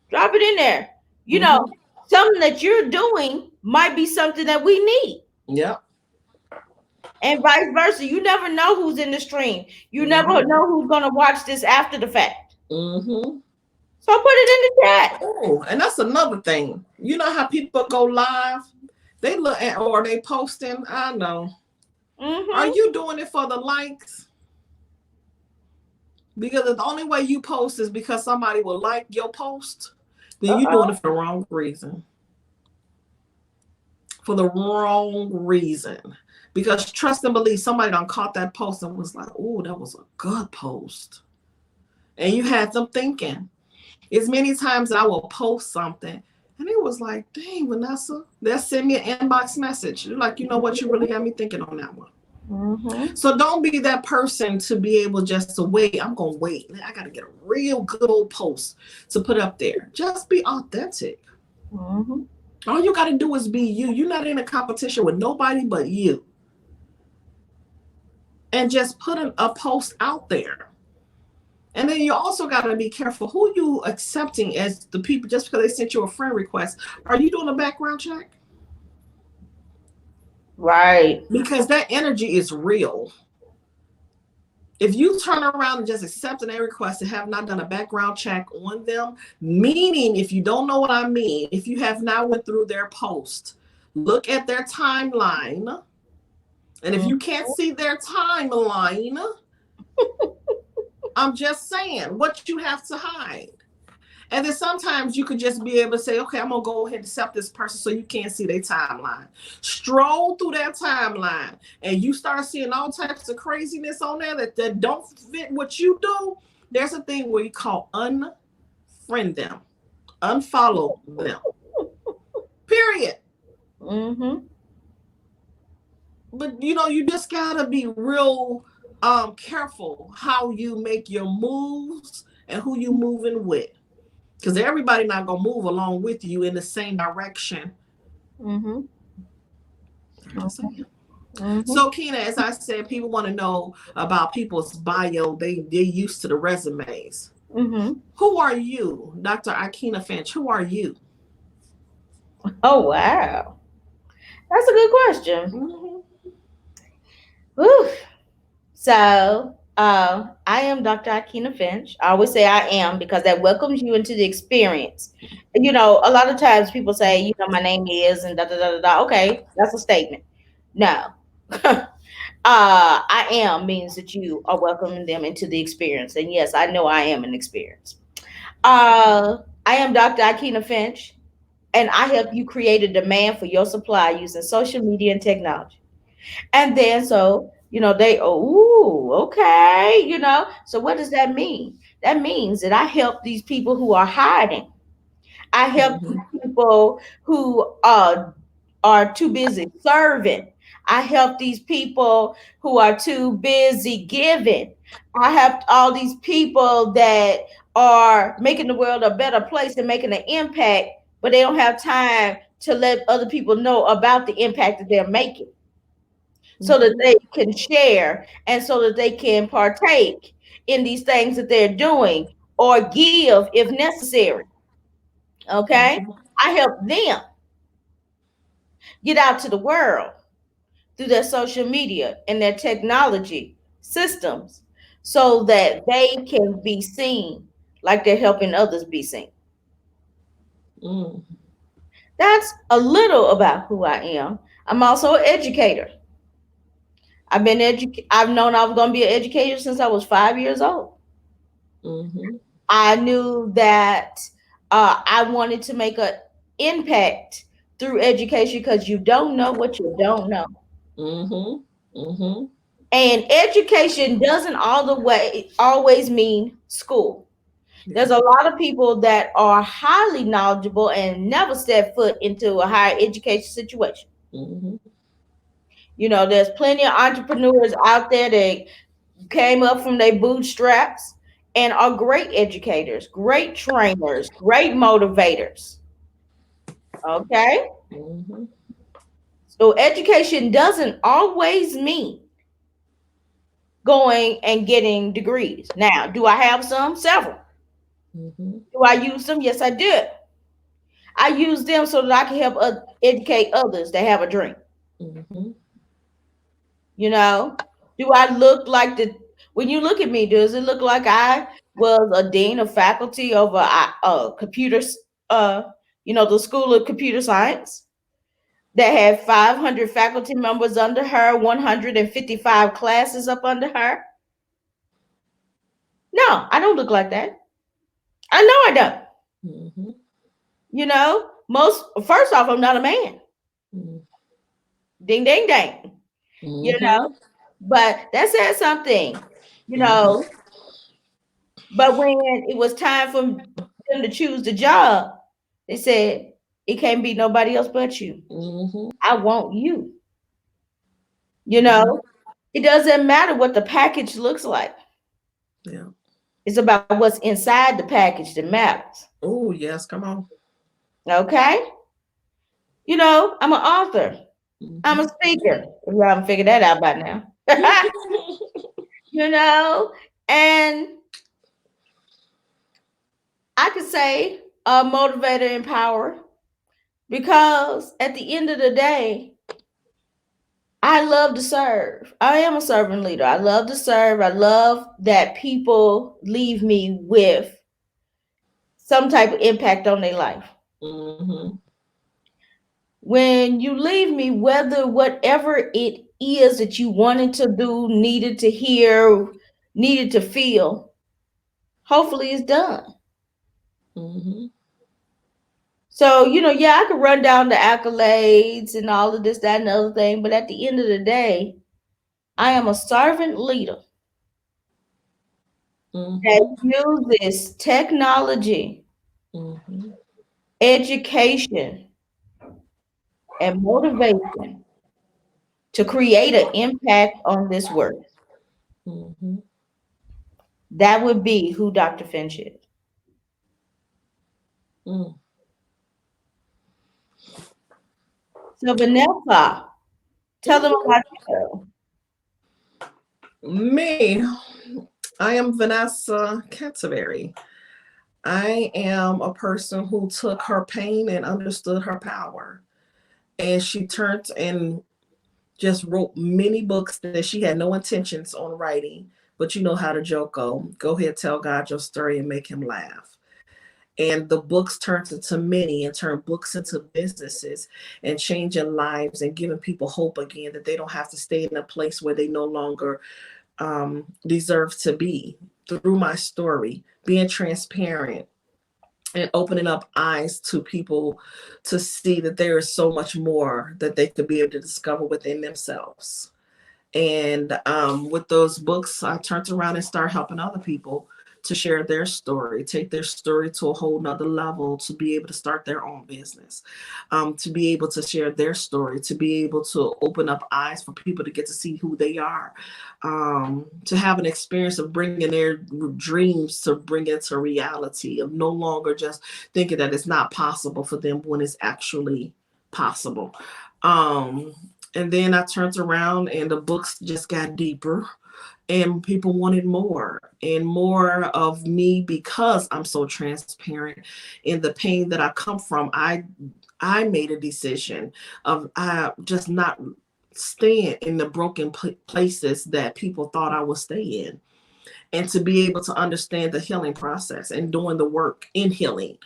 [SPEAKER 1] Drop it in there. You know,
[SPEAKER 2] Mm-hmm.
[SPEAKER 1] something that you're doing might be something that we need.
[SPEAKER 2] Yep.
[SPEAKER 1] And vice versa. You never know who's in the stream. You never
[SPEAKER 2] Mm-hmm.
[SPEAKER 1] know who's going to watch this after the fact.
[SPEAKER 2] Mm-hmm.
[SPEAKER 1] So put it in the chat.
[SPEAKER 2] Oh, and that's another thing. You know how people go live? They look at or they posting. I know. Are
[SPEAKER 1] Mm-hmm.
[SPEAKER 2] you doing it for the likes? Because the only way you post is because somebody will like your post, then you're doing
[SPEAKER 1] Uh-oh.
[SPEAKER 2] it for the wrong reason. For the wrong reason. Because trust and believe, somebody done caught that post and was like, oh, that was a good post. And you had them thinking. As many times I will post something and it was like, dang, Vanessa, they'll send me an inbox message. You're like, you know what? You really got me thinking on that one.
[SPEAKER 1] Mm-hmm.
[SPEAKER 2] So don't be that person to be able just to wait. I'm going to wait. I got to get a real good old post to put up there. Just be authentic.
[SPEAKER 1] Mm-hmm.
[SPEAKER 2] All you got to do is be you. You're not in a competition with nobody but you. And just put a post out there. And then you also got to be careful who you accepting as the people just because they sent you a friend request. Are you doing a background check?
[SPEAKER 1] Right.
[SPEAKER 2] Because that energy is real. If you turn around and just accept a request and have not done a background check on them, meaning if you don't know what I mean, if you have not went through their post, Look at their timeline. And if
[SPEAKER 1] Mm,
[SPEAKER 2] you can't see their timeline, I'm just saying what you have to hide. And then sometimes you could just be able to say, okay, I'm going to go ahead and accept this person so you can't see their timeline. Stroll through their timeline and you start seeing all types of craziness on there that don't fit what you do. There's a thing where you call unfriend them, unfollow them, period.
[SPEAKER 1] mm-hmm.
[SPEAKER 2] But you just gotta be real careful how you make your moves and who you moving with, because everybody not gonna move along with you in the same direction.
[SPEAKER 1] Mm-hmm.
[SPEAKER 2] I'm just saying.
[SPEAKER 1] Mm-hmm.
[SPEAKER 2] So Kina, as I said, people want to know about people's bio. They're used to the resumes.
[SPEAKER 1] Mm-hmm.
[SPEAKER 2] Who are you, Dr. Akina Finch? Who are you?
[SPEAKER 1] Oh wow. That's a good question.
[SPEAKER 2] Mm-hmm.
[SPEAKER 1] Whew. So, I am Dr. Akina Finch. I always say I am because that welcomes you into the experience. A lot of times people say, my name is and da da da da da. Okay, that's a statement. No. I am means that you are welcoming them into the experience. And yes, I know I am an experience. I am Dr. Akina Finch, and I help you create a demand for your supply using social media and technology. And then so, they, oh, okay, So what does that mean? That means that I help these people who are hiding. I help
[SPEAKER 2] Mm-hmm.
[SPEAKER 1] these people who are too busy serving. I help these people who are too busy giving. I help all these people that are making the world a better place and making an impact, but they don't have time to let other people know about the impact that they're making so that
[SPEAKER 2] Mm-hmm.
[SPEAKER 1] they can share and so that they can partake in these things that they're doing or give if necessary. Okay.
[SPEAKER 2] Mm-hmm.
[SPEAKER 1] I help them get out to the world through their social media and their technology systems so that they can be seen like they're helping others be seen.
[SPEAKER 2] Mm.
[SPEAKER 1] That's a little about who I am. I'm also an educator. I've known I was going to be an educator since I was 5 years old.
[SPEAKER 2] Mm-hmm.
[SPEAKER 1] I knew that I wanted to make an impact through education because you don't know what you don't know.
[SPEAKER 2] Mm-hmm. Mm-hmm.
[SPEAKER 1] And education doesn't all the way always mean school.
[SPEAKER 2] Yeah.
[SPEAKER 1] There's a lot of people that are highly knowledgeable and never step foot into a higher education situation.
[SPEAKER 2] Mm-hmm.
[SPEAKER 1] There's plenty of entrepreneurs out there that came up from their bootstraps and are great educators, great trainers, great motivators. Okay.
[SPEAKER 2] Mm-hmm.
[SPEAKER 1] So education doesn't always mean going and getting degrees. Now, do I have some? Several.
[SPEAKER 2] Mm-hmm.
[SPEAKER 1] Do I use them? Yes, I do. I use them so that I can help educate others that have a dream.
[SPEAKER 2] Mm-hmm.
[SPEAKER 1] You know, do I look like when you look at me, does it look like I was a dean of faculty over computers, uh, the School of Computer Science that had 500 faculty members under her, 155 classes up under her? No, I don't look like that. I know I don't.
[SPEAKER 2] Mm-hmm.
[SPEAKER 1] First off, I'm not a man.
[SPEAKER 2] Mm-hmm.
[SPEAKER 1] Ding, ding, ding. You know,
[SPEAKER 2] Mm-hmm.
[SPEAKER 1] but that says something. You know, but when it was time for them to choose the job, they said it can't be nobody else but you.
[SPEAKER 2] Mm-hmm.
[SPEAKER 1] I want you. You
[SPEAKER 2] Mm-hmm.
[SPEAKER 1] know, it doesn't matter what the package looks like.
[SPEAKER 2] Yeah.
[SPEAKER 1] It's about what's inside the package that matters.
[SPEAKER 2] Oh, yes. Come on.
[SPEAKER 1] Okay? I'm an author. I'm a
[SPEAKER 2] Mm-hmm.
[SPEAKER 1] speaker. If you haven't figured that out by now. you know, and I could say a motivator, empower, because at the end of the day, I love to serve. I am a servant leader. I love to serve. I love that people leave me with some type of impact on their life.
[SPEAKER 2] Mm-hmm.
[SPEAKER 1] when you leave me, whether whatever it is that you wanted to do, needed to hear, needed to feel, hopefully it's done.
[SPEAKER 2] Mm-hmm.
[SPEAKER 1] So, yeah, I could run down the accolades and all of this, that, and the other thing, but at the end of the day, I am a servant leader that
[SPEAKER 2] Mm-hmm.
[SPEAKER 1] uses technology,
[SPEAKER 2] Mm-hmm.
[SPEAKER 1] education, and motivation to create an impact on this world.
[SPEAKER 2] Mm-hmm.
[SPEAKER 1] That would be who Dr. Finch is.
[SPEAKER 2] Mm.
[SPEAKER 1] So, Vanessa, tell them
[SPEAKER 2] Mm-hmm.
[SPEAKER 1] about yourself.
[SPEAKER 2] Me, I am Vanessa Canterbury. I am a person who took her pain and understood her power. And she turned and just wrote many books that she had no intentions on writing. But you know how the joke go ahead, tell God your story and make him laugh. And the books turned into many and turned books into businesses and changing lives and giving people hope again that they don't have to stay in a place where they no longer deserve to be. Through my story, being transparent and opening up eyes to people to see that there is so much more that they could be able to discover within themselves. And with those books, I turned around and started helping other people to share their story, take their story to a whole nother level, to be able to start their own business, to be able to share their story, to be able to open up eyes for people to get to see who they are, to have an experience of bringing their dreams to bring it to reality, of no longer just thinking that it's not possible for them when it's actually possible. Um, and then I turned around and the books just got deeper and people wanted more and more of me because I'm so transparent in the pain that I come from. I made a decision of I just not staying in the broken places that people thought I would stay in, and to be able to understand the healing process and doing the work in healing,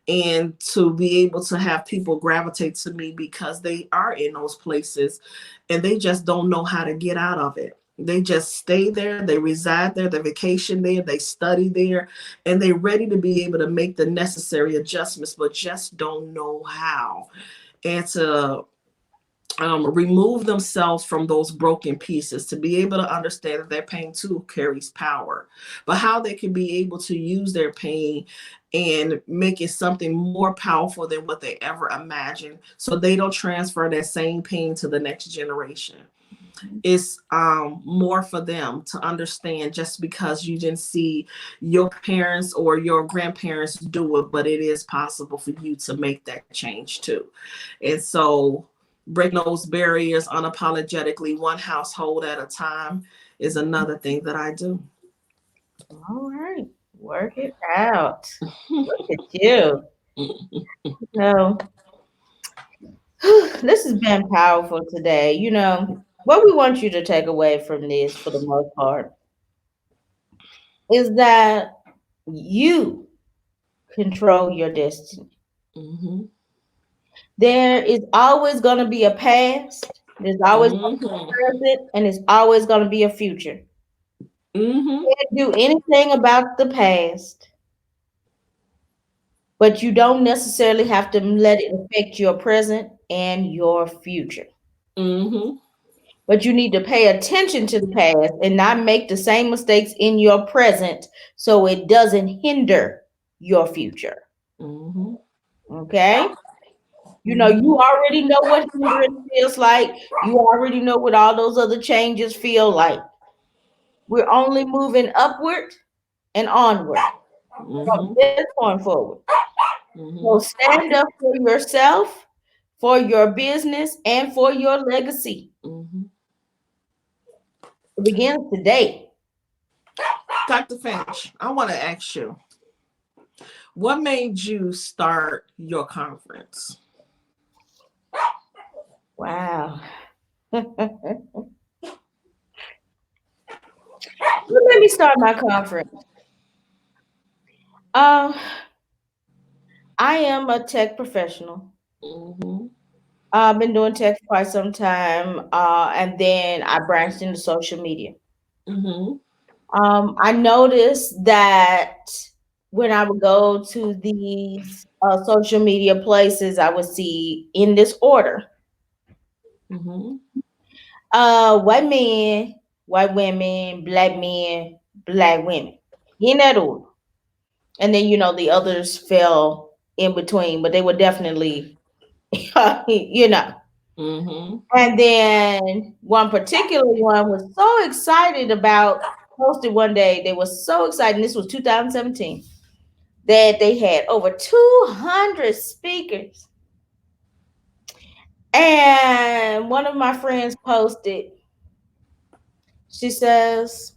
[SPEAKER 2] and to be able to have people gravitate to me because they are in those places and they just don't know how to get out of it. They just stay there, they reside there, they vacation there, they study there, and they're ready to be able to make the necessary adjustments, but just don't know how. And to remove themselves from those broken pieces, to be able to understand that their pain too carries power, but how they can be able to use their pain and make it something more powerful than what they ever imagined, so they don't transfer that same pain to the next generation. It's more for them to understand, just because you didn't see your parents or your grandparents do it, but it is possible for you to make that change too. And so breaking those barriers unapologetically, one household at a time, is another thing that I do.
[SPEAKER 1] All right. Work it out. Look at you. So, this has been powerful today. What we want you to take away from this for the most part is that you control your destiny.
[SPEAKER 2] Mm-hmm.
[SPEAKER 1] There is always going to be a past, there's always going to be
[SPEAKER 2] Mm-hmm.
[SPEAKER 1] a present, and there's always going to be a future.
[SPEAKER 2] Mm-hmm.
[SPEAKER 1] You can't do anything about the past, but you don't necessarily have to let it affect your present and your future.
[SPEAKER 2] Mm-hmm.
[SPEAKER 1] But you need to pay attention to the past and not make the same mistakes in your present so it doesn't hinder your future.
[SPEAKER 2] Mm-hmm.
[SPEAKER 1] Okay? You
[SPEAKER 2] Mm-hmm.
[SPEAKER 1] already know what hindrance feels like. You already know what all those other changes feel like. We're only moving upward and onward from
[SPEAKER 2] Mm-hmm.
[SPEAKER 1] this point forward. So
[SPEAKER 2] Mm-hmm.
[SPEAKER 1] stand up for yourself, for your business, and for your legacy.
[SPEAKER 2] Mm-hmm.
[SPEAKER 1] It begins today.
[SPEAKER 2] Dr. Finch, I want to ask you, what made you start your conference?
[SPEAKER 1] Wow. Let me start my conference. Um, I am a tech professional.
[SPEAKER 2] Mm-hmm.
[SPEAKER 1] I've been doing tech for quite some time, and then I branched into social media.
[SPEAKER 2] Mm-hmm.
[SPEAKER 1] I noticed that when I would go to these social media places, I would see in this order:
[SPEAKER 2] Mm-hmm.
[SPEAKER 1] white men, white women, black women, in that order. And then the others fell in between, but they were definitely, you know.
[SPEAKER 2] Mm-hmm.
[SPEAKER 1] And then one particular one was so excited about posted one day. They were so excited. This was 2017 that they had over 200 speakers. And one of my friends posted, she says,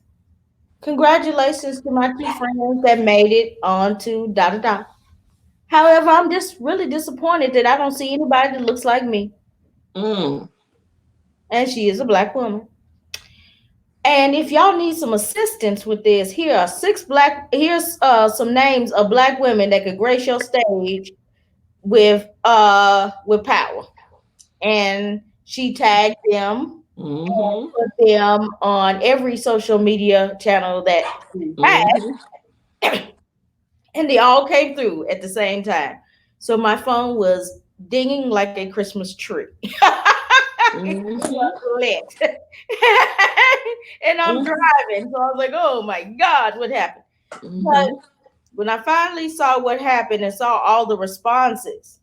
[SPEAKER 1] "Congratulations to my two friends that made it on to da da da. However, I'm just really disappointed that I don't see anybody that looks like me."
[SPEAKER 2] Mm.
[SPEAKER 1] And she is a black woman. And if y'all need some assistance with this, here's some names of black women that could grace your stage with power. And she tagged them and
[SPEAKER 2] Mm-hmm.
[SPEAKER 1] put them on every social media channel that she had,
[SPEAKER 2] Mm-hmm.
[SPEAKER 1] and they all came through at the same time. So my phone was dinging like a Christmas tree. It
[SPEAKER 2] Mm-hmm.
[SPEAKER 1] was lit. And I'm driving. So I was like, oh my God, what happened? But
[SPEAKER 2] Mm-hmm.
[SPEAKER 1] when I finally saw what happened and saw all the responses,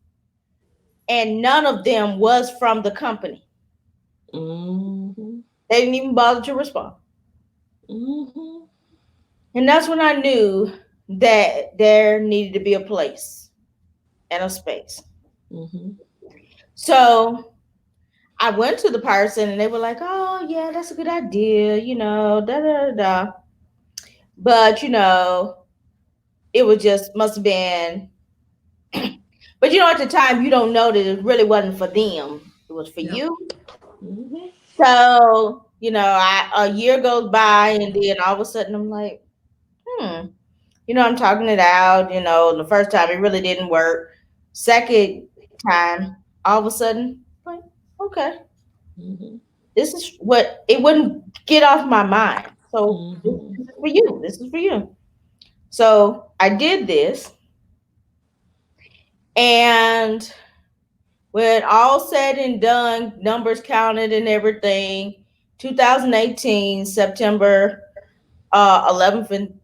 [SPEAKER 1] and none of them was from the company,
[SPEAKER 2] Mm-hmm.
[SPEAKER 1] they didn't even bother to respond.
[SPEAKER 2] Mm-hmm.
[SPEAKER 1] And that's when I knew that there needed to be a place and a space.
[SPEAKER 2] Mm-hmm.
[SPEAKER 1] So I went to the person and they were like, oh, yeah, that's a good idea, da da da da. But, it was just, must have been, but at the time, you don't know that it really wasn't for them, it was for
[SPEAKER 2] Yep.
[SPEAKER 1] you.
[SPEAKER 2] Mm-hmm.
[SPEAKER 1] So, a year goes by and then all of a sudden I'm like, hmm, I'm talking it out. The first time it really didn't work. Second time, all of a sudden, like, okay,
[SPEAKER 2] Mm-hmm.
[SPEAKER 1] this is what it wouldn't get off my mind. So
[SPEAKER 2] Mm-hmm.
[SPEAKER 1] this is for you. This is for you. So I did this, and when all said and done, numbers counted and everything, 2018 September 11th and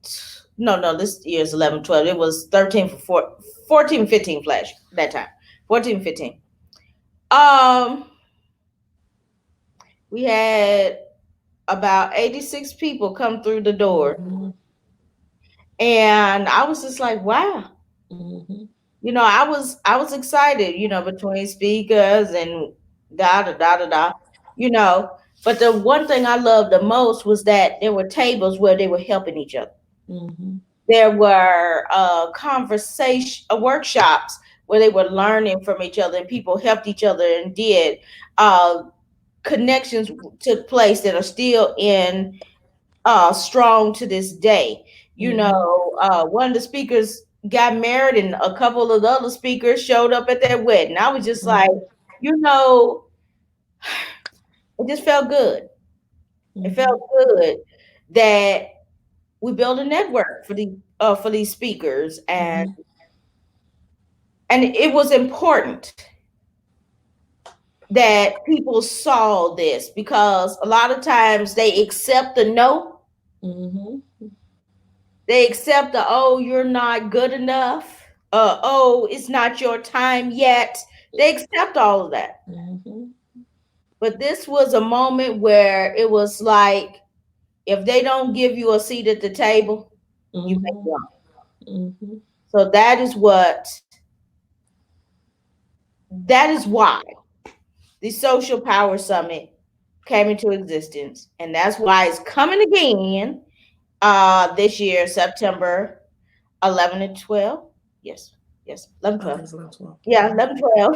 [SPEAKER 1] no, this year's 11 12. It was 13 for 14 15 flash that time. 14 15. Um we had about 86 people come through the door,
[SPEAKER 2] Mm-hmm.
[SPEAKER 1] and I was just like, wow.
[SPEAKER 2] Mm-hmm.
[SPEAKER 1] I was excited, between speakers and da da da da da, you know. But the one thing I loved the most was that there were tables where they were helping each other.
[SPEAKER 2] Mm-hmm.
[SPEAKER 1] There were conversation workshops where they were learning from each other, and people helped each other and did uh, connections took place that are still in strong to this day.
[SPEAKER 2] Mm-hmm.
[SPEAKER 1] One of the speakers got married, and a couple of the other speakers showed up at their wedding. I was just like,
[SPEAKER 2] Mm-hmm.
[SPEAKER 1] you know, it just felt good. It
[SPEAKER 2] Mm-hmm.
[SPEAKER 1] felt good that we built a network for these speakers, and
[SPEAKER 2] Mm-hmm.
[SPEAKER 1] it was important that people saw this, because a lot of times they accept the no,
[SPEAKER 2] Mm-hmm.
[SPEAKER 1] they accept the, oh, you're not good enough, oh, it's not your time yet. They accept all of that.
[SPEAKER 2] Mm-hmm.
[SPEAKER 1] But this was a moment where it was like, if they don't give you a seat at the table, you may
[SPEAKER 2] Mm-hmm.
[SPEAKER 1] be on.
[SPEAKER 2] Mm-hmm.
[SPEAKER 1] So that is why the Social Power Summit came into existence, and that's why it's coming again this year, September 11 and 12. Yes, yes, 11
[SPEAKER 2] I
[SPEAKER 1] 12.
[SPEAKER 2] think it's 11, 12.
[SPEAKER 1] Yeah,
[SPEAKER 2] Mm-hmm.
[SPEAKER 1] 11 12.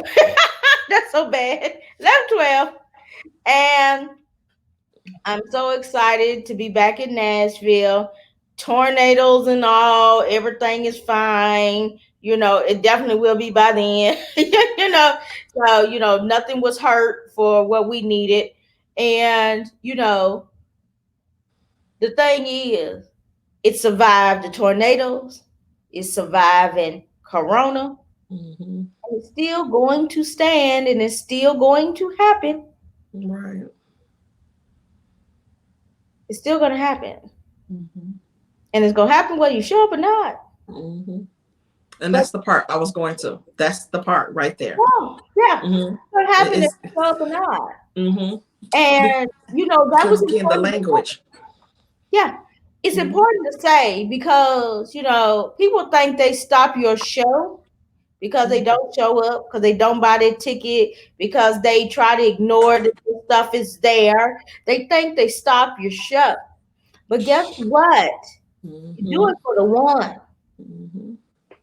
[SPEAKER 1] That's so bad. 11 12. And I'm so excited to be back in Nashville. Tornadoes and all, everything is fine. It definitely will be by then. So nothing was hurt for what we needed. And the thing is, it survived the tornadoes, it surviving corona,
[SPEAKER 2] Mm-hmm.
[SPEAKER 1] and it's still going to stand, and it's still going to happen.
[SPEAKER 2] Right.
[SPEAKER 1] It's still going to happen,
[SPEAKER 2] Mm-hmm.
[SPEAKER 1] and it's going to happen whether you show up or not.
[SPEAKER 2] Mm-hmm. And
[SPEAKER 1] But
[SPEAKER 2] that's the part I was going to. That's the part right there.
[SPEAKER 1] oh yeah,
[SPEAKER 2] Mm-hmm.
[SPEAKER 1] it's going to
[SPEAKER 2] It
[SPEAKER 1] happen if
[SPEAKER 2] is.
[SPEAKER 1] you show up or not.
[SPEAKER 2] Mm-hmm.
[SPEAKER 1] And that
[SPEAKER 2] Because
[SPEAKER 1] was
[SPEAKER 2] again, the
[SPEAKER 1] important.
[SPEAKER 2] language.
[SPEAKER 1] Yeah, it's
[SPEAKER 2] Mm-hmm.
[SPEAKER 1] important to say because people think they stop your show because they don't show up, because they don't buy their ticket, because they try to ignore that the stuff is there. They think they stop your show. But guess what? You do
[SPEAKER 2] Mm-hmm.
[SPEAKER 1] it for the one.
[SPEAKER 2] Mm-hmm.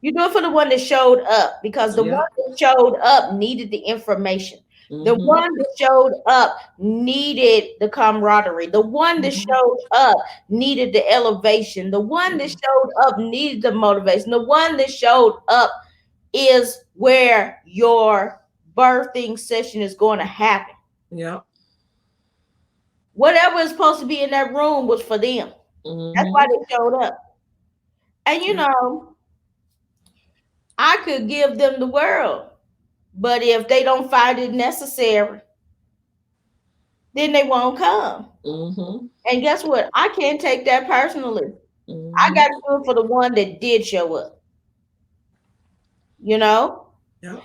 [SPEAKER 1] You do it for the one that showed up because the one
[SPEAKER 2] Yep.
[SPEAKER 1] that showed up needed the information. The
[SPEAKER 2] Mm-hmm.
[SPEAKER 1] one that showed up needed the camaraderie. The one that
[SPEAKER 2] Mm-hmm.
[SPEAKER 1] showed up needed the elevation. The one that showed up needed the motivation. The one that showed up is where your birthing session is going to happen.
[SPEAKER 2] Yep.
[SPEAKER 1] Whatever is supposed to be in that room was for them. That's why
[SPEAKER 2] Mm-hmm.
[SPEAKER 1] they showed up. And
[SPEAKER 2] Yep.
[SPEAKER 1] I could give them the world, but if they don't find it necessary, then they won't come.
[SPEAKER 2] Mm-hmm.
[SPEAKER 1] And guess what? I can't take that personally. I got
[SPEAKER 2] Mm-hmm.
[SPEAKER 1] to do it for the one that did show up, you know?
[SPEAKER 2] Yep.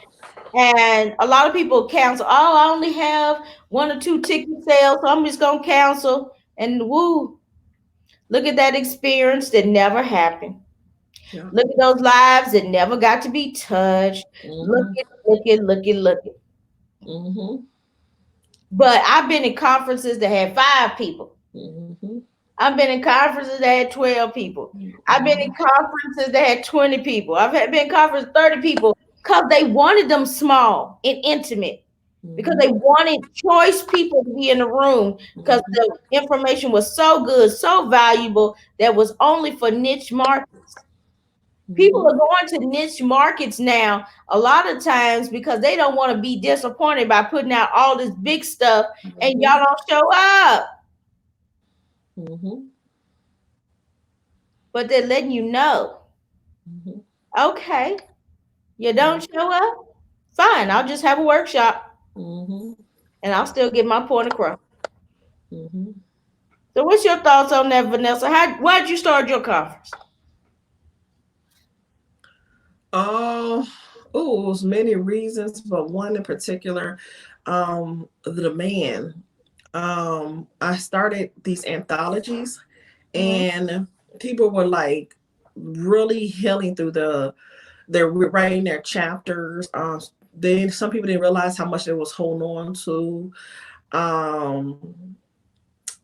[SPEAKER 1] And a lot of people cancel. Oh, I only have one or two ticket sales, so I'm just going to cancel. And woo, look at that experience that never happened.
[SPEAKER 2] Yep.
[SPEAKER 1] Look at those lives that never got to be touched. Look
[SPEAKER 2] Mm-hmm.
[SPEAKER 1] at, look at, look at, look at.
[SPEAKER 2] Mm-hmm.
[SPEAKER 1] But I've been in conferences that had 5 people.
[SPEAKER 2] Mm-hmm.
[SPEAKER 1] I've been in conferences that had 12 people. I've been in
[SPEAKER 2] Mm-hmm.
[SPEAKER 1] conferences that had 20 people. Been in conferences 30 people because they wanted them small and intimate, because they
[SPEAKER 2] Mm-hmm.
[SPEAKER 1] wanted choice people to be in the room because
[SPEAKER 2] Mm-hmm.
[SPEAKER 1] the information was so good, so valuable, that was only for niche markets. People are
[SPEAKER 2] Mm-hmm.
[SPEAKER 1] going to niche markets now a lot of times because they don't want to be disappointed by putting out all this big stuff and y'all
[SPEAKER 2] Mm-hmm.
[SPEAKER 1] don't show up.
[SPEAKER 2] Mm-hmm.
[SPEAKER 1] But they're letting you know,
[SPEAKER 2] Mm-hmm.
[SPEAKER 1] okay, you
[SPEAKER 2] Yeah.
[SPEAKER 1] don't show up? Fine, I'll just have a workshop
[SPEAKER 2] Mm-hmm.
[SPEAKER 1] and I'll still get my point across.
[SPEAKER 2] Mm-hmm.
[SPEAKER 1] So what's your thoughts on that, Vanessa? Why did you start your conference?
[SPEAKER 2] Oh, oh, it was many reasons, but one in particular, the demand. I started these anthologies,
[SPEAKER 1] Mm-hmm.
[SPEAKER 2] and people were like really healing through they're writing their chapters. Then some people didn't realize how much they was holding on to. Um,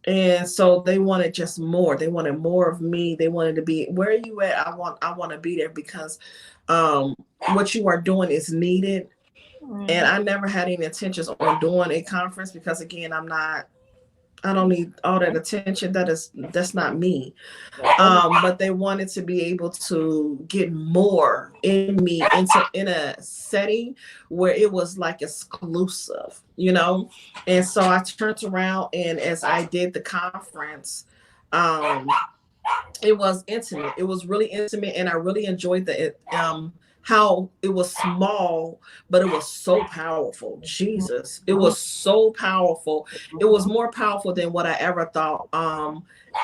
[SPEAKER 2] and so they wanted just more. They wanted more of me. They wanted to be, where are you at? I want to be there because what you are doing is needed. And
[SPEAKER 1] Mm-hmm.
[SPEAKER 2] I never had any intentions on doing a conference because again, I don't need all that attention. That's not me. But they wanted to be able to get more in me in a setting where it was like exclusive, And so I turned around, and as I did the conference, um, it was intimate. It was really intimate, and I really enjoyed how it was small, but it was so powerful. Jesus, it was so powerful. It was more powerful than what I ever thought.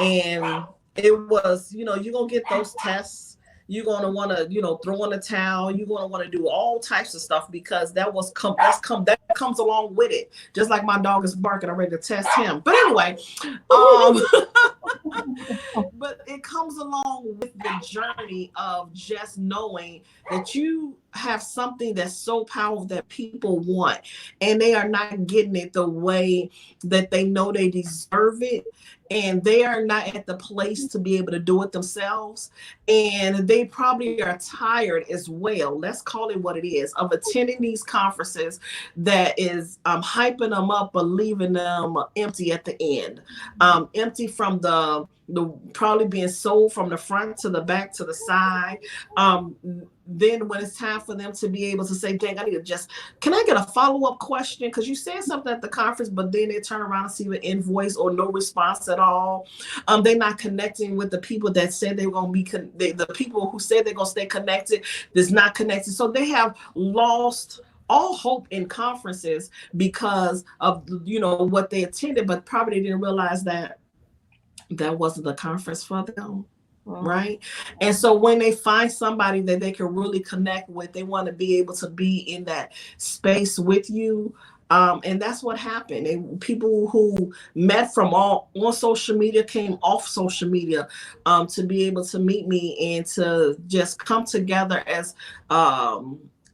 [SPEAKER 2] And it was, you're gonna get those tests. You're gonna want to, throw in the towel. You're gonna want to do all types of stuff because that comes along with it. Just like my dog is barking, I'm ready to test him. But anyway, um, but it comes along with the journey of just knowing that you have something that's so powerful that people want, and they are not getting it the way that they know they deserve it, and they are not at the place to be able to do it themselves, and they probably are tired as well, let's call it what it is, of attending these conferences that is hyping them up but leaving them empty at the end, empty from the probably being sold from the front to the back to the side. Um, then when it's time for them to be able to say, dang, I need to just, can I get a follow-up question? Because you said something at the conference, but then they turn around and see the invoice or no response at all. They're not connecting with the people that said they were going to be, the people who said they're going to stay connected, that's not connected. So they have lost all hope in conferences because of, what they attended, but probably didn't realize that that wasn't the conference for them,
[SPEAKER 1] Mhm.
[SPEAKER 2] right? And so when they find somebody that they can really connect with, they want to be able to be in that space with you. And that's what happened. People who met from all on social media came off social media, to be able to meet me and to just come together as,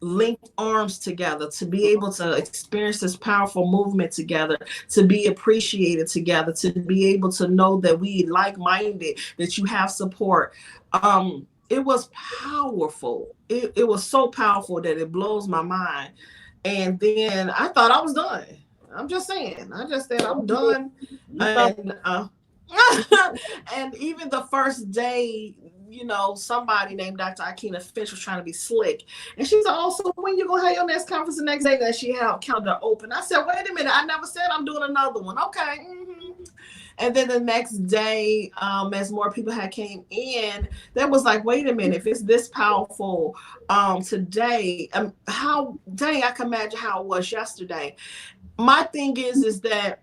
[SPEAKER 2] linked arms together, to be able to experience this powerful movement together, to be appreciated together, to be able to know that we like-minded, that you have support. It was powerful. It was so powerful that it blows my mind. And then I thought I was done. I'm just saying. I just said I'm done.
[SPEAKER 1] You thought,
[SPEAKER 2] And and even the first day, somebody named Dr. Akina Finch was trying to be slick. And she said, "Oh, so when you gonna have your next conference the next day?" That she had calendar open. I said, "Wait a minute, I never said I'm doing another one." Okay. And then the next day, as more people had came in, that was like, wait a minute, if it's this powerful, today, how dang, I can imagine how it was yesterday. My thing is that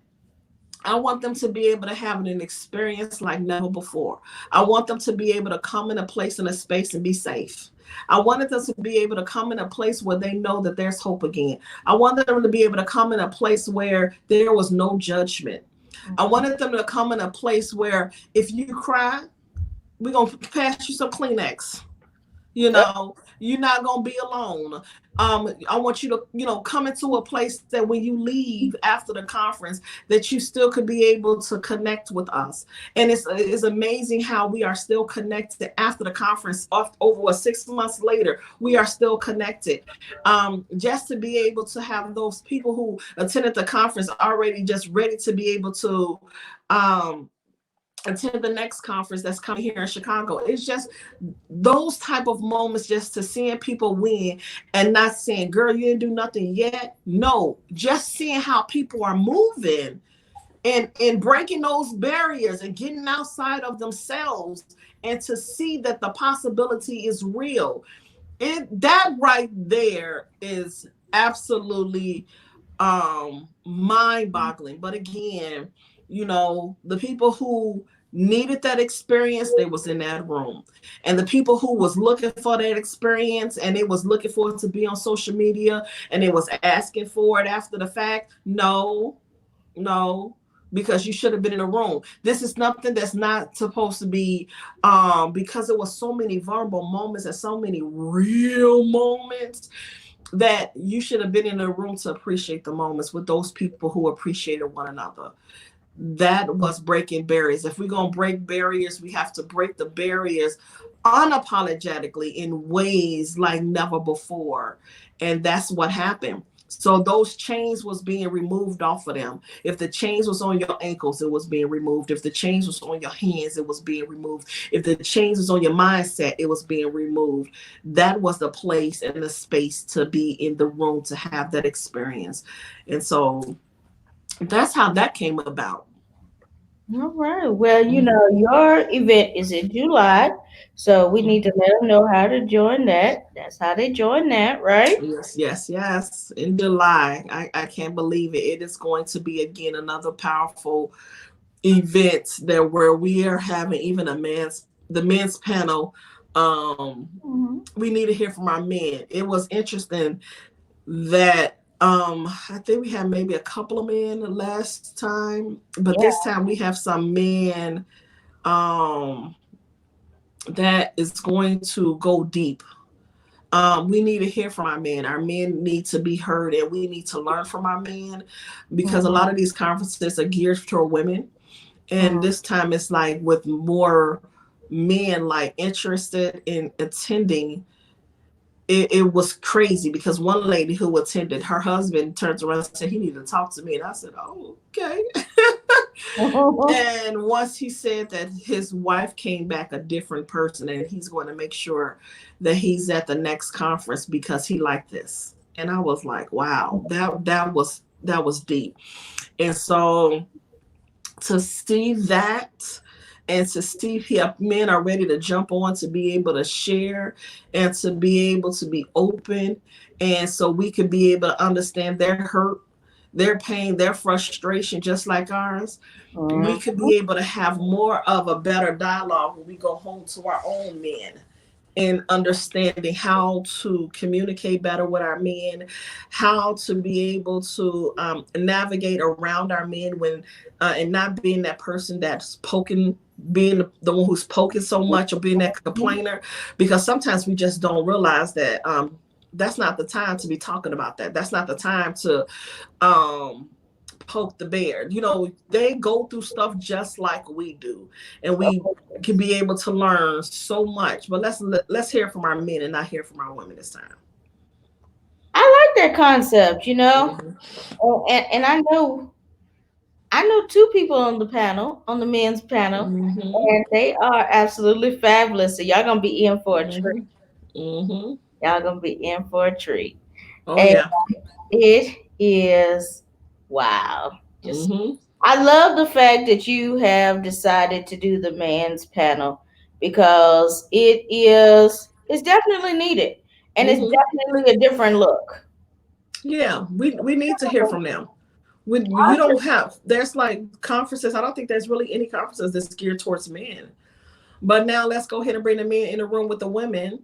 [SPEAKER 2] I want them to be able to have an experience like never before. I want them to be able to come in a place, in a space, and be safe. I wanted them to be able to come in a place where they know that there's hope again. I wanted them to be able to come in a place where there was no judgment. I wanted them to come in a place where if you cry, we're going to pass you some Kleenex. You're not gonna be alone. I want you to, come into a place that when you leave after the conference, that you still could be able to connect with us. And it's amazing how we are still connected after the conference. Over 6 months later, we are still connected. Just to be able to have those people who attended the conference already just ready to be able to, um, attend the next conference that's coming here in Chicago. It's just those type of moments, just to seeing people win and not saying, girl, you didn't do nothing yet. No, just seeing how people are moving and breaking those barriers and getting outside of themselves, and to see that the possibility is real. That right there is absolutely, mind boggling. But again, the people who needed that experience, they was in that room. And the people who was looking for that experience, and they was looking for it to be on social media, and they was asking for it after the fact, no, no, because you should have been in a room. This is nothing that's not supposed to be, because there was so many vulnerable moments and so many real moments, that you should have been in a room to appreciate the moments with those people who appreciated one another. That was breaking barriers. If we're going to break barriers, we have to break the barriers unapologetically in ways like never before. And that's what happened. So those chains was being removed off of them. If the chains was on your ankles, it was being removed. If the chains was on your hands, it was being removed. If the chains was on your mindset, it was being removed. That was the place and the space to be in the room to have that experience. And so that's how that came about.
[SPEAKER 1] all right. Well,
[SPEAKER 2] Mhm.
[SPEAKER 1] your event is in July, so we
[SPEAKER 2] Mhm.
[SPEAKER 1] need to let them know how to join that. That's how they join that, right?
[SPEAKER 2] Yes, yes, yes. In July, I can't believe it. It is going to be again another powerful event that where we are having even the men's panel.
[SPEAKER 1] Hmm.
[SPEAKER 2] We need to hear from our men. It was interesting that, I think we had maybe a couple of men last time, but
[SPEAKER 1] Yeah.
[SPEAKER 2] this time we have some men, um that is going to go deep. We need to hear from our men. Our men need to be heard, and we need to learn from our men, because a
[SPEAKER 1] Hmm.
[SPEAKER 2] lot of these conferences are geared toward women, and
[SPEAKER 1] Hmm.
[SPEAKER 2] this time it's like with more men like interested in attending. It was crazy because one lady who attended, her husband turns around and said he needed to talk to me, and I said, "Oh, okay." And once he said that his wife came back a different person and he's going to make sure that he's at the next conference because he liked this. And I was like, wow, that was deep. And so to see that and to see men are ready to jump on to be able to share and to be able to be open, and so we can be able to understand their hurt, their pain, their frustration just like ours, we could be able to have more of a better dialogue when we go home to our own men, in understanding how to communicate better with our men, how to be able to navigate around our men when and not being that person that's poking, being the one who's poking so much or being that complainer, because sometimes we just don't realize that that's not the time to be talking about that. That's not the time to um, poke the bear. You know, they go through stuff just like we do, and we can be able to learn so much. But let's hear from our men and not hear from our women this time.
[SPEAKER 1] I like that concept, you know.
[SPEAKER 2] Mm-hmm.
[SPEAKER 1] And I know two people on the panel, on the men's panel,
[SPEAKER 2] Mm-hmm.
[SPEAKER 1] and they are absolutely fabulous. So y'all gonna be in for a treat.
[SPEAKER 2] Mm-hmm. Mm-hmm.
[SPEAKER 1] Y'all gonna be in for a treat.
[SPEAKER 2] Oh
[SPEAKER 1] And
[SPEAKER 2] yeah.
[SPEAKER 1] it is wow. Just
[SPEAKER 2] Mm-hmm.
[SPEAKER 1] I love the fact that you have decided to do the man's panel because it's definitely needed and it's
[SPEAKER 2] Mm-hmm.
[SPEAKER 1] definitely a different look.
[SPEAKER 2] Yeah, we need to hear from them. We don't have, there's like conferences. I don't think there's really any conferences that's geared towards men. But now let's go ahead and bring the men in the room with the women,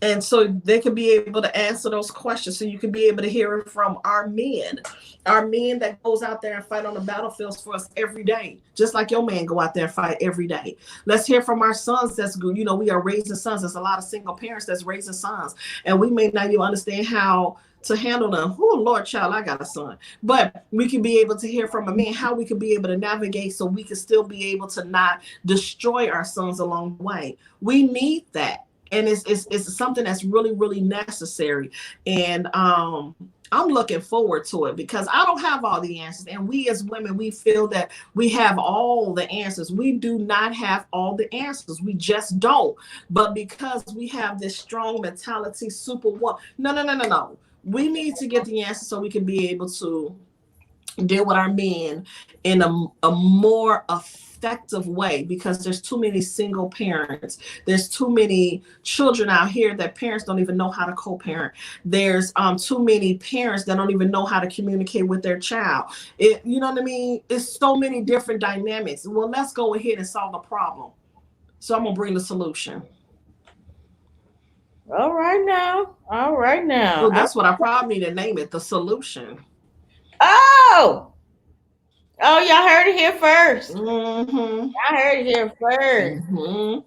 [SPEAKER 2] and so they can be able to answer those questions, so you can be able to hear it from our men that goes out there and fight on the battlefields for us every day, just like your man go out there and fight every day. Let's hear from our sons that's good. You know, we are raising sons. There's a lot of single parents that's raising sons, and we may not even understand how to handle them. Oh Lord, child, I got a son. But we can be able to hear from a man how we can be able to navigate so we can still be able to not destroy our sons along the way. We need that, and it's something that's really really necessary. And I'm looking forward to it because I don't have all the answers, and we as women, we feel that we have all the answers. We do not have all the answers, we just don't. But because we have this strong mentality, super one, no no no no no, we need to get the answer so we can be able to deal with our men in a more effective way, because there's too many single parents, there's too many children out here that parents don't even know how to co-parent, there's too many parents that don't even know how to communicate with their child. You know what I mean, it's so many different dynamics. Well, let's go ahead and solve the problem, so I'm gonna bring the solution.
[SPEAKER 1] All right now. All right now.
[SPEAKER 2] Well, that's what I probably need to name it, the solution.
[SPEAKER 1] Oh! Oh, y'all heard it here first.
[SPEAKER 2] Mm-hmm.
[SPEAKER 1] I heard it here first.
[SPEAKER 2] Mm-hmm.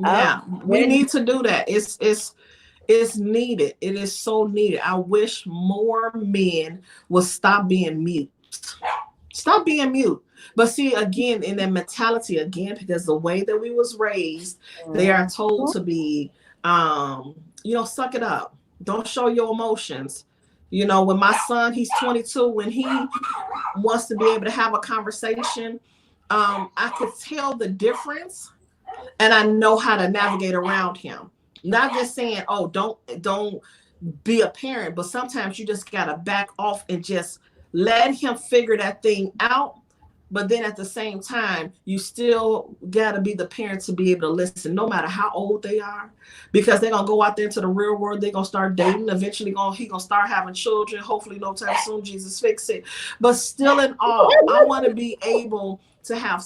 [SPEAKER 1] Oh,
[SPEAKER 2] Yeah, we
[SPEAKER 1] goodness.
[SPEAKER 2] need to do that. It's needed. It is so needed. I wish more men would stop being mute. Stop being mute. But see, again, in that mentality again, because the way that we was raised, they are told to be suck it up. Don't show your emotions. You know, when my son, he's 22, when he wants to be able to have a conversation, I could tell the difference, and I know how to navigate around him. Not just saying, "Oh, don't be a parent," but sometimes you just gotta back off and just let him figure that thing out. But then at the same time, you still gotta be the parent to be able to listen, no matter how old they are, because they're gonna go out there into the real world. They're gonna start dating. Eventually, he gonna start having children. Hopefully, no time soon. Jesus fix it. But still, in all, I want to be able to have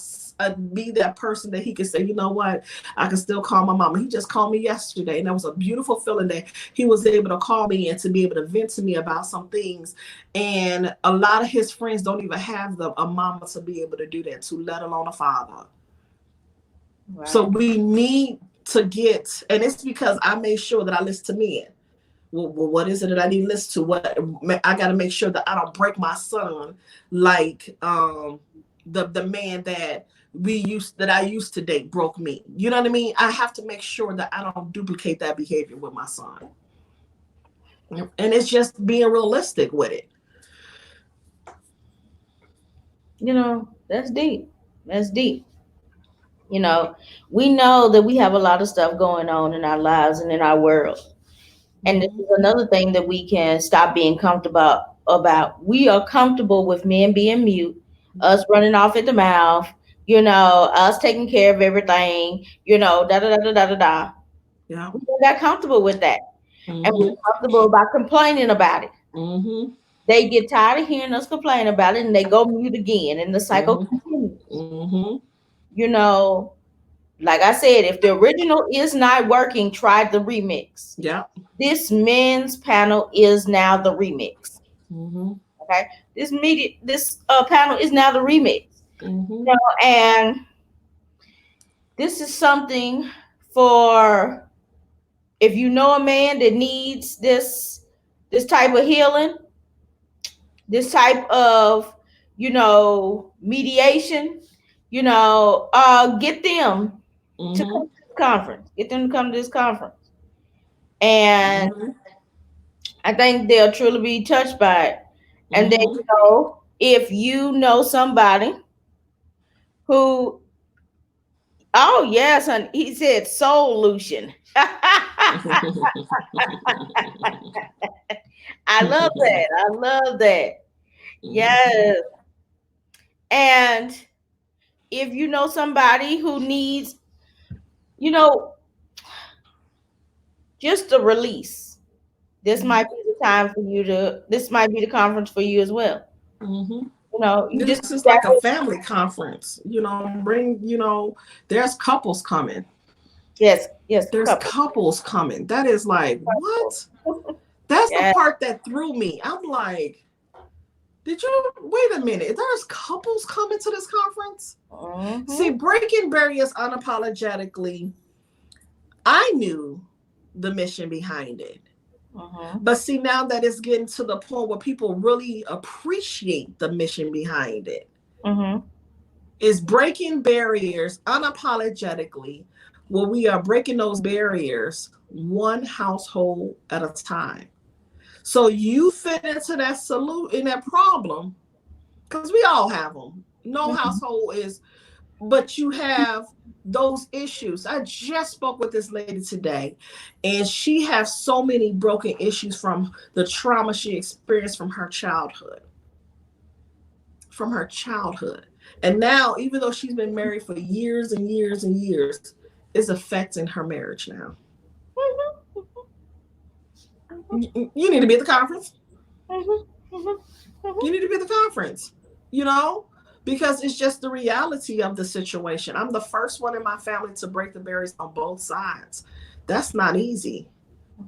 [SPEAKER 2] be that person that he can say, you know what, I can still call my mama. He just called me yesterday, and that was a beautiful feeling that he was able to call me and to be able to vent to me about some things. And a lot of his friends don't even have a mama to be able to do that to, let alone a father. So
[SPEAKER 1] Right.
[SPEAKER 2] we need to get, and it's because I made sure that I listen to men. Well, what is it that I need to listen to? What I got to make sure that I don't break my son, like the man that I used to date broke me. You know what I mean? I have to make sure that I don't duplicate that behavior with my son. And it's just being realistic with it.
[SPEAKER 1] That's deep. That's deep. You know, we know that we have a lot of stuff going on in our lives and in our world. And this
[SPEAKER 2] Mhm.
[SPEAKER 1] is another thing that we can stop being comfortable about. We are comfortable with men being mute, us running off at the mouth, us taking care of everything, da da da da da da da.
[SPEAKER 2] Yeah.
[SPEAKER 1] We got comfortable with that. And we're
[SPEAKER 2] Mhm.
[SPEAKER 1] comfortable about complaining about it.
[SPEAKER 2] Mhm.
[SPEAKER 1] They get tired of hearing us complain about it and they go mute again and the cycle
[SPEAKER 2] Mhm.
[SPEAKER 1] continues.
[SPEAKER 2] Mhm.
[SPEAKER 1] You know, like I said, if the original is not working, try the remix.
[SPEAKER 2] Yeah.
[SPEAKER 1] This men's panel is now the remix.
[SPEAKER 2] Mhm.
[SPEAKER 1] Okay, this panel is now the remix.
[SPEAKER 2] Mhm.
[SPEAKER 1] And this is something for if you know a man that needs this type of healing, this type of mediation, get them to come
[SPEAKER 2] Mhm.
[SPEAKER 1] to this conference. Get them to come to this conference, and
[SPEAKER 2] Mhm.
[SPEAKER 1] I think they'll truly be touched by it. And then
[SPEAKER 2] Mhm.
[SPEAKER 1] if you know somebody who, oh yes, honey, he said solution. I love that. I love that. Yes. And if you know somebody who needs, you know, just a release, this might be the conference for you as well.
[SPEAKER 2] Mhm.
[SPEAKER 1] You just
[SPEAKER 2] This is like a family conference. There's couples coming.
[SPEAKER 1] yes, yes,
[SPEAKER 2] There's
[SPEAKER 1] couple.
[SPEAKER 2] couples coming. That is like, what? That's the
[SPEAKER 1] Yes.
[SPEAKER 2] part that threw me. I'm like, did you wait a minute? There's couples coming to this conference? See,
[SPEAKER 1] Mm-hmm.
[SPEAKER 2] breaking barriers unapologetically, I knew the mission behind it.
[SPEAKER 1] Mm-hmm.
[SPEAKER 2] But see, now that it's getting to the point where people really appreciate the mission behind it,
[SPEAKER 1] Mm-hmm.
[SPEAKER 2] is breaking barriers unapologetically, where we are breaking those barriers one household at a time. So you fit into that in that problem, because we all have them. No household is, but you have those issues. I just spoke with this lady today, and she has so many broken issues from the trauma she experienced from her childhood. From her childhood. And now, even though she's been married for years and years and years, it's affecting her marriage now. You need to be at the conference.
[SPEAKER 1] Mm-hmm. Mm-hmm.
[SPEAKER 2] You need to be at the conference, you know, because it's just the reality of the situation. I'm the first one in my family to break the barriers on both sides. That's not easy.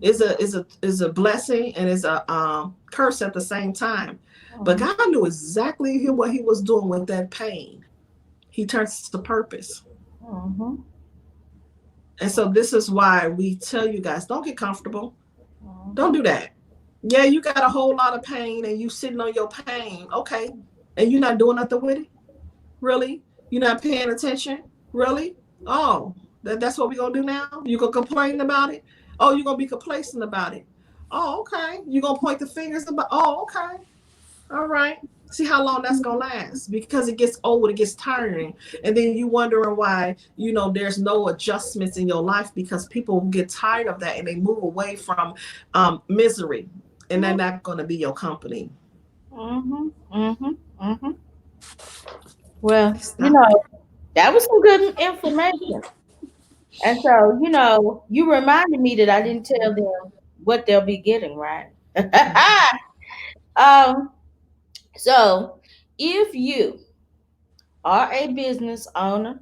[SPEAKER 2] Is a blessing and is a curse at the same time. But
[SPEAKER 1] Mm-hmm.
[SPEAKER 2] God knew exactly what He was doing with that pain. He turns to purpose.
[SPEAKER 1] Mm-hmm.
[SPEAKER 2] And so this is why we tell you guys, don't get comfortable. Don't
[SPEAKER 1] Mm-hmm.
[SPEAKER 2] do that. Yeah, you got a whole lot of pain and you sitting on your pain. Okay. And you're not doing nothing with it? Really? You're not paying attention? Really? Oh, that's what we're gonna do now? You gonna complain about it? Oh, you're gonna be complacent about it. Oh, okay. You're gonna point the fingers about, oh, okay. All right. See how long that's gonna last, because it gets old, it gets tiring, and then you wondering why there's no adjustments in your life, because people get tired of that and they move away from misery, and they're not gonna be your company.
[SPEAKER 1] Mm-hmm. Mm-hmm. Mm-hmm. Well,
[SPEAKER 2] Stop it.
[SPEAKER 1] that was some good information. And so, you reminded me that I didn't tell them what they'll be getting, right? um, so if you are a business owner,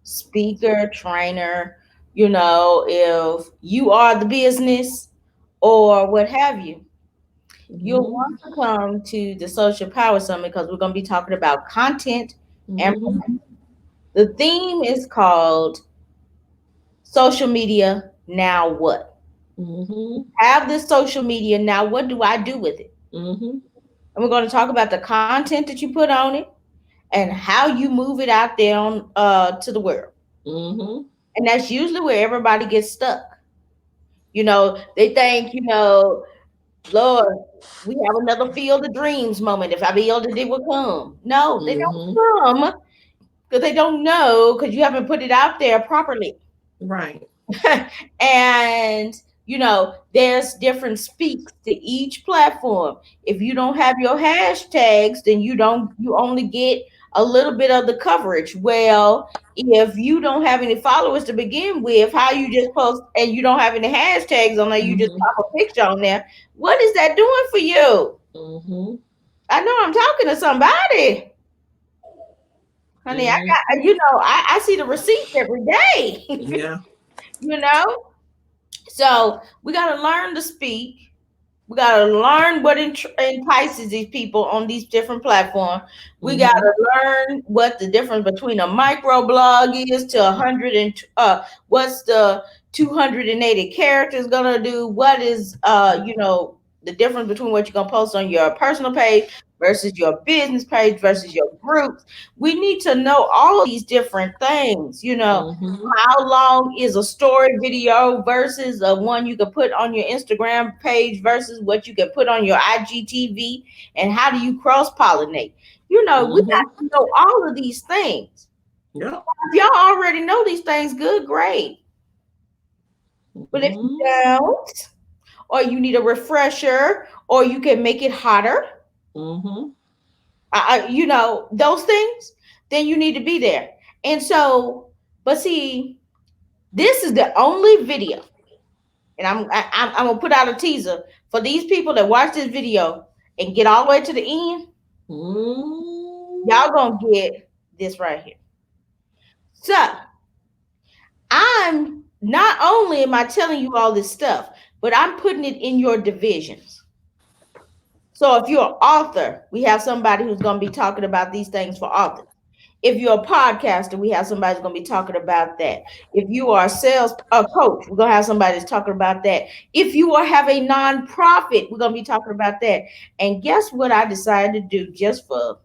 [SPEAKER 1] speaker, trainer, if you are the business or what have you, you'll
[SPEAKER 2] Mm-hmm.
[SPEAKER 1] want to come to the Social Power Summit because we're going to be talking about content and
[SPEAKER 2] Mm-hmm.
[SPEAKER 1] the theme is called Social Media Now What?
[SPEAKER 2] Mm-hmm.
[SPEAKER 1] Have this social media now, what do I do with it?
[SPEAKER 2] Mm-hmm.
[SPEAKER 1] And we're going to talk about the content that you put on it and how you move it out there to the world.
[SPEAKER 2] Mm-hmm.
[SPEAKER 1] And that's usually where everybody gets stuck. They think, Lord, we have another Field of Dreams moment. If I build it, it will come. No, they
[SPEAKER 2] Mm-hmm.
[SPEAKER 1] don't come because they don't know because you haven't put it out there properly.
[SPEAKER 2] Right.
[SPEAKER 1] And there's different speaks to each platform. If you don't have your hashtags, then you only get a little bit of the coverage. Well, if you don't have any followers to begin with, how you just post and you don't have any hashtags on there, you just
[SPEAKER 2] Mm-hmm.
[SPEAKER 1] pop a picture on there. What is that doing for you?
[SPEAKER 2] Mm-hmm.
[SPEAKER 1] I know I'm talking to somebody. Honey, I got,
[SPEAKER 2] Mm-hmm.
[SPEAKER 1] I see the receipts every day.
[SPEAKER 2] Yeah.
[SPEAKER 1] you know So we got to learn to speak. We got to learn what entices these people on these different platforms. We got
[SPEAKER 2] Mm-hmm.
[SPEAKER 1] to learn what the difference between a micro blog is to 100 and what's the 280 characters gonna do. What is the difference between what you're gonna post on your personal page versus your business page versus your groups. We need to know all these different things.
[SPEAKER 2] Mm-hmm.
[SPEAKER 1] How long is a story video versus a one you can put on your Instagram page versus what you can put on your IGTV, and how do you cross pollinate? We
[SPEAKER 2] Mm-hmm.
[SPEAKER 1] got to know all of these things.
[SPEAKER 2] Yep.
[SPEAKER 1] If y'all already know these things, good, great. But if you
[SPEAKER 2] Mm-hmm.
[SPEAKER 1] don't, or you need a refresher, or you can make it hotter,
[SPEAKER 2] Mm-hmm.
[SPEAKER 1] those things, then you need to be there. And so, but see, this is the only video. And I'm gonna put out a teaser for these people that watch this video and get all the way to the end.
[SPEAKER 2] Mm-hmm.
[SPEAKER 1] Y'all gonna get this right here. So I'm not only am I telling you all this stuff, but I'm putting it in your divisions. So if you're an author, we have somebody who's gonna be talking about these things for authors. If you're a podcaster, we have somebody who's going to be talking about that. If you are a coach, we're going to have somebody that's talking about that. If you have a nonprofit, we're going to be talking about that. And guess what I decided to do just for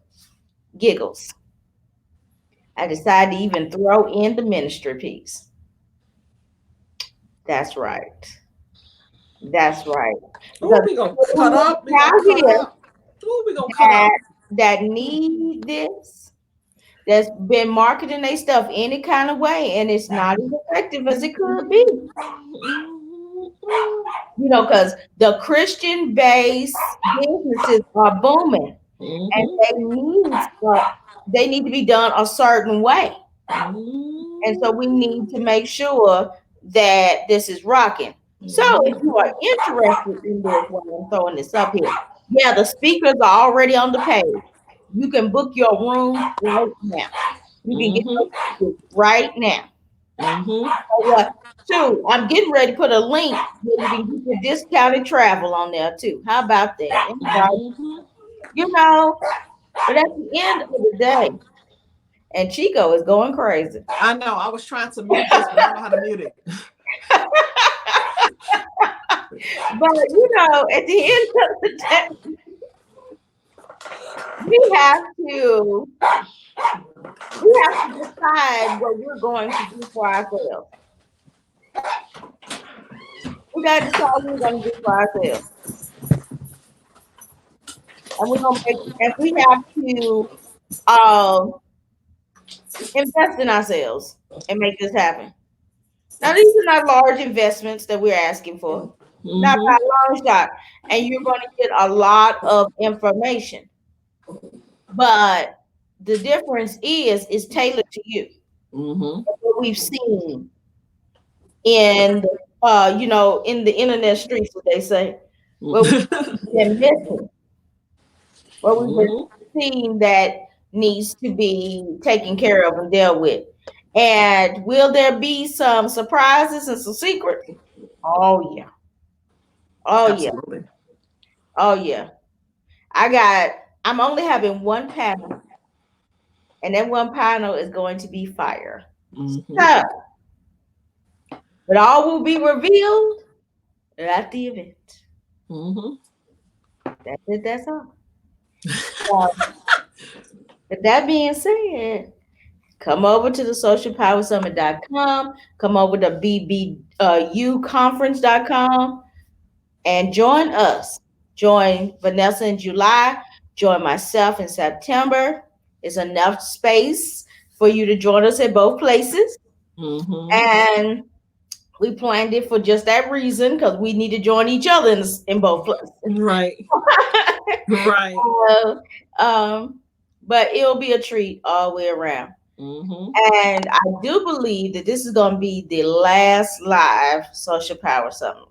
[SPEAKER 1] giggles? I decided to even throw in the ministry piece. That's right. That's right.
[SPEAKER 2] Oh,
[SPEAKER 1] Because
[SPEAKER 2] we gonna cut
[SPEAKER 1] who
[SPEAKER 2] up. We
[SPEAKER 1] out
[SPEAKER 2] gonna cut
[SPEAKER 1] here
[SPEAKER 2] up. Oh, we gonna cut
[SPEAKER 1] that
[SPEAKER 2] up.
[SPEAKER 1] that need this, that's been marketing their stuff any kind of way, and it's not as effective as it could be. Because the Christian based businesses are booming, and
[SPEAKER 2] Mm-hmm.
[SPEAKER 1] they need to be done a certain way. And so we need to make sure that this is rocking. So if you are interested in this, while I'm throwing this up here, yeah, the speakers are already on the page. You can book your room right now. You can get
[SPEAKER 2] Mm-hmm.
[SPEAKER 1] those tickets right now.
[SPEAKER 2] Mm-hmm.
[SPEAKER 1] What? Two, I'm getting ready to put a link where you can get your discounted travel on there too. How about that? Anybody?
[SPEAKER 2] Mm-hmm.
[SPEAKER 1] You know, but at the end of the day, and Chico is going crazy.
[SPEAKER 2] I know. I was trying to mute this, but I don't know how to mute it.
[SPEAKER 1] But at the end of the day, we have to we have to decide what we're going to do for ourselves. We got to decide what we're going to do for ourselves, and we're gonna make, and we have to um, invest in ourselves and make this happen. Now, these are not large investments that we're asking for, not by
[SPEAKER 2] Mm-hmm.
[SPEAKER 1] a long shot, and you're going to get a lot of information. But the difference is tailored to you.
[SPEAKER 2] Mm-hmm.
[SPEAKER 1] What we've seen in in the internet streets, what they say, what we've been missing, what we've been
[SPEAKER 2] Mm-hmm.
[SPEAKER 1] seeing that needs to be taken care of and dealt with. And will there be some surprises and some secrets? Oh yeah. Oh yeah.
[SPEAKER 2] Absolutely.
[SPEAKER 1] Oh yeah. I'm only having one panel, and that one panel is going to be fire.
[SPEAKER 2] Mm-hmm.
[SPEAKER 1] So, but all will be revealed at the event.
[SPEAKER 2] Mm-hmm.
[SPEAKER 1] That's it, that's all. So, with that being said, come over to the socialpowersummit.com, come over to bbuconference.com and join us. Join Vanessa in July. Join myself in September. It's enough space for you to join us at both places.
[SPEAKER 2] Mm-hmm.
[SPEAKER 1] And we planned it for just that reason because we need to join each other in both places.
[SPEAKER 2] Right. Right.
[SPEAKER 1] Uh, um, but it'll be a treat all the way around.
[SPEAKER 2] Mm-hmm.
[SPEAKER 1] And I do believe that this is going to be the last live social power summit.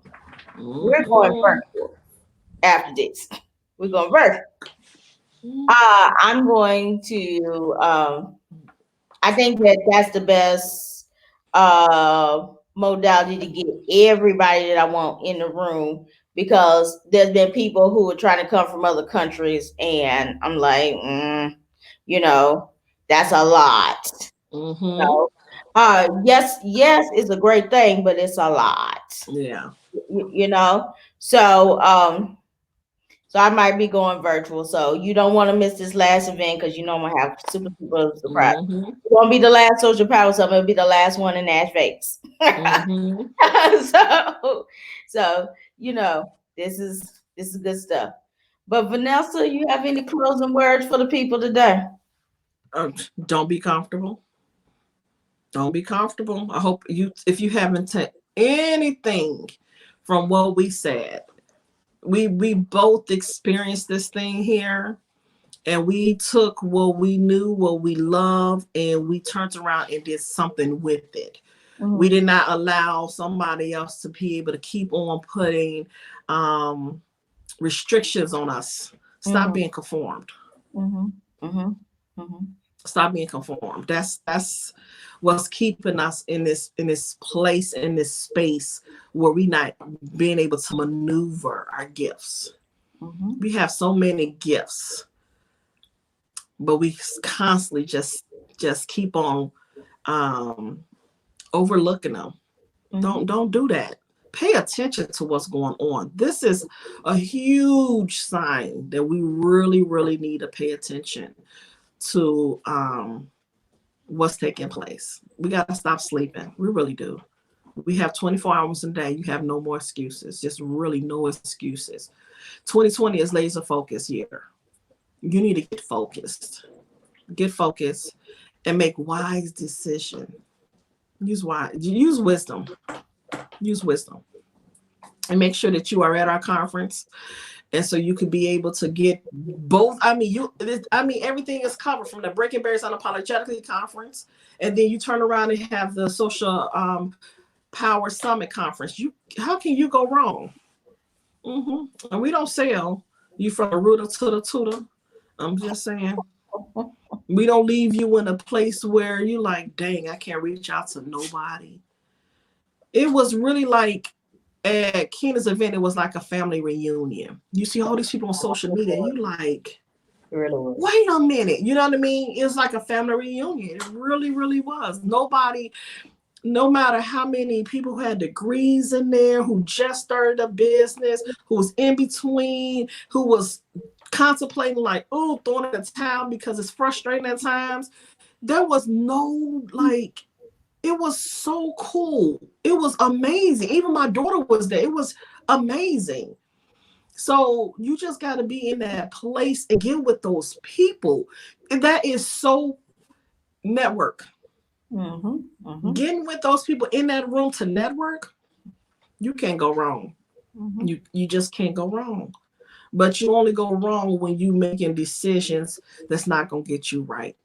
[SPEAKER 1] We're going
[SPEAKER 2] Mm-hmm.
[SPEAKER 1] virtual after this. We're going virtual. I'm going to. I think that that's the best modality to get everybody that I want in the room because there's been people who are trying to come from other countries, and I'm like, you know, that's a lot.
[SPEAKER 2] Mm-hmm.
[SPEAKER 1] So, yes, yes, it's a great thing, but it's a lot.
[SPEAKER 2] Yeah.
[SPEAKER 1] You know, so so I might be going virtual. So you don't want to miss this last event because you know I'm gonna have super super surprise.
[SPEAKER 2] Mm-hmm.
[SPEAKER 1] It won't be the last social power summit. It'll be the last one in Nash Vegas.
[SPEAKER 2] Mm-hmm.
[SPEAKER 1] so so you know this is good stuff. But Vanessa, you have any closing words for the people today?
[SPEAKER 2] Uh, don't be comfortable. Don't be comfortable. I hope you, if you haven't taken anything from what we said, we both experienced this thing here, and we took what we knew, what we loved, and we turned around and did something with it. We
[SPEAKER 1] Mm-hmm.
[SPEAKER 2] did not allow somebody else to be able to keep on putting um, restrictions on us. Stop
[SPEAKER 1] Mm-hmm.
[SPEAKER 2] being conformed.
[SPEAKER 1] Mm-hmm. Mm-hmm. Mm-hmm.
[SPEAKER 2] Stop being conformed. That's what's keeping us in this place, in this space where we not being able to maneuver our gifts.
[SPEAKER 1] Mm-hmm.
[SPEAKER 2] We have so many gifts, but we constantly just keep on um overlooking them.
[SPEAKER 1] Mm-hmm.
[SPEAKER 2] Don't do that. Pay attention to what's going on. This is a huge sign that we really really need to pay attention to what's taking place. We got to stop sleeping. We really do. We have 24 hours a day. You have no more excuses. Just really no excuses. 2020 is laser focus year. You need to get focused. Get focused and make wise decision. Use wisdom. Use wisdom. And make sure that you are at our conference, and so you could be able to get both. I mean everything is covered from the Breaking Barriers Unapologetically conference, and then you turn around and have the social power summit conference. You How can you go wrong? And we don't sell you from the rooter to the tutor. I'm just saying, we don't leave you in a place where you like, dang, I can't reach out to nobody. It was really like at Keena's event, it was like a family reunion. You see all these people on social media, and you like,
[SPEAKER 1] It really was.
[SPEAKER 2] wait a minute, you know what I mean? It was like a family reunion. It really, really was. Nobody, no matter how many people who had degrees in there, who just started a business, who was in between, who was contemplating like, oh, throwing in the towel because it's frustrating at times. There was no like, it was so cool. It was amazing. Even my daughter was there. It was amazing. So you just got to be in that place and get with those people. And that is so network.
[SPEAKER 1] Mm-hmm. Mm-hmm.
[SPEAKER 2] Getting with those people in that room to network, you can't go wrong.
[SPEAKER 1] Mm-hmm.
[SPEAKER 2] You just can't go wrong. But you only go wrong when you making decisions that's not gonna get you right.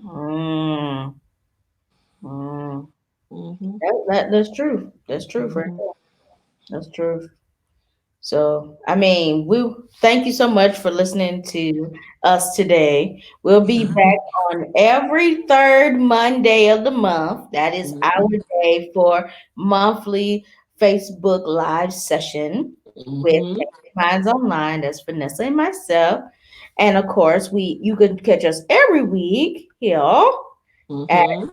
[SPEAKER 1] Mm. Mm.
[SPEAKER 2] Mm-hmm.
[SPEAKER 1] That's true. That's true, friend.
[SPEAKER 2] Mm-hmm.
[SPEAKER 1] That's true. So, I mean, we thank you so much for listening to us today. We'll be
[SPEAKER 2] Yeah.
[SPEAKER 1] back on every third Monday of the month. That is our
[SPEAKER 2] Mm-hmm.
[SPEAKER 1] day for monthly Facebook live session with
[SPEAKER 2] Mm-hmm.
[SPEAKER 1] Minds Online. That's Vanessa and myself. And of course, we you can catch us every week here
[SPEAKER 2] Mm-hmm.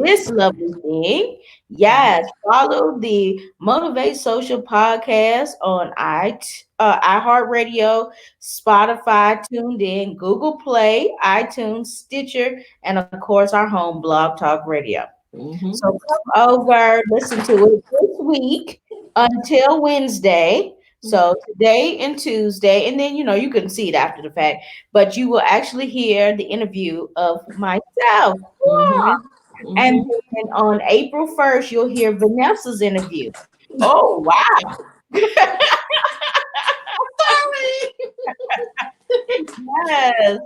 [SPEAKER 1] this lovely thing. Yes, follow the Motivate Social podcast on iHeartRadio, Spotify, Tuned In, Google Play, iTunes, Stitcher, and of course our home blog Talk Radio.
[SPEAKER 2] Mm-hmm.
[SPEAKER 1] So come over, listen to it this week until Wednesday. So today and Tuesday, and then you can see it after the fact, but you will actually hear the interview of myself.
[SPEAKER 2] Mm-hmm.
[SPEAKER 1] And
[SPEAKER 2] Mm-hmm.
[SPEAKER 1] then on April 1st, you'll hear Vanessa's interview. Oh wow.
[SPEAKER 2] Sorry.
[SPEAKER 1] Yes.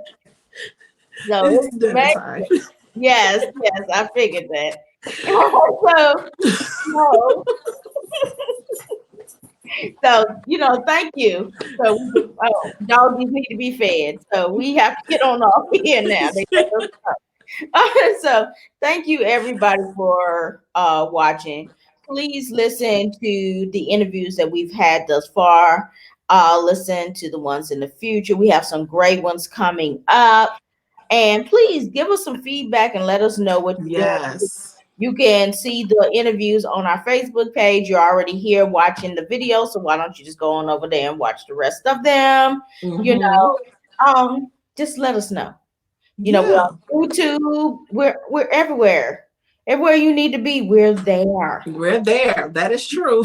[SPEAKER 1] So
[SPEAKER 2] It's
[SPEAKER 1] it's
[SPEAKER 2] dinner time.
[SPEAKER 1] amazing. Yes, yes, I figured that. So no, so thank you. So doggies need to be fed. So we have to get on off here now. They let us know. So thank you everybody for watching. Please listen to the interviews that we've had thus far. Listen to the ones in the future. We have some great ones coming up. And please give us some feedback and let us know what you're doing.
[SPEAKER 2] Yes.
[SPEAKER 1] You can see the interviews on our Facebook page. You're already here watching the video, so why don't you just go on over there and watch the rest of them? You
[SPEAKER 2] Mm-hmm.
[SPEAKER 1] know, just let us know. We're
[SPEAKER 2] Yeah.
[SPEAKER 1] on YouTube. We're everywhere. Everywhere you need to be, we're there.
[SPEAKER 2] We're there. That is true.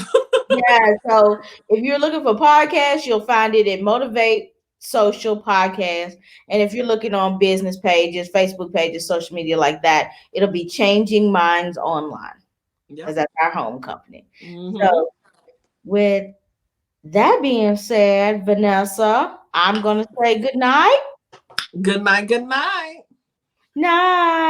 [SPEAKER 1] Yeah. So if you're looking for podcasts, you'll find it at Motivate Social Podcast. And if you're looking on business pages, Facebook pages, social media like that, it'll be Changing Minds Online, because
[SPEAKER 2] Yep.
[SPEAKER 1] that's our home company.
[SPEAKER 2] Mm-hmm.
[SPEAKER 1] So with that being said, Vanessa, I'm gonna say good night.
[SPEAKER 2] Good night. Good night.
[SPEAKER 1] Night.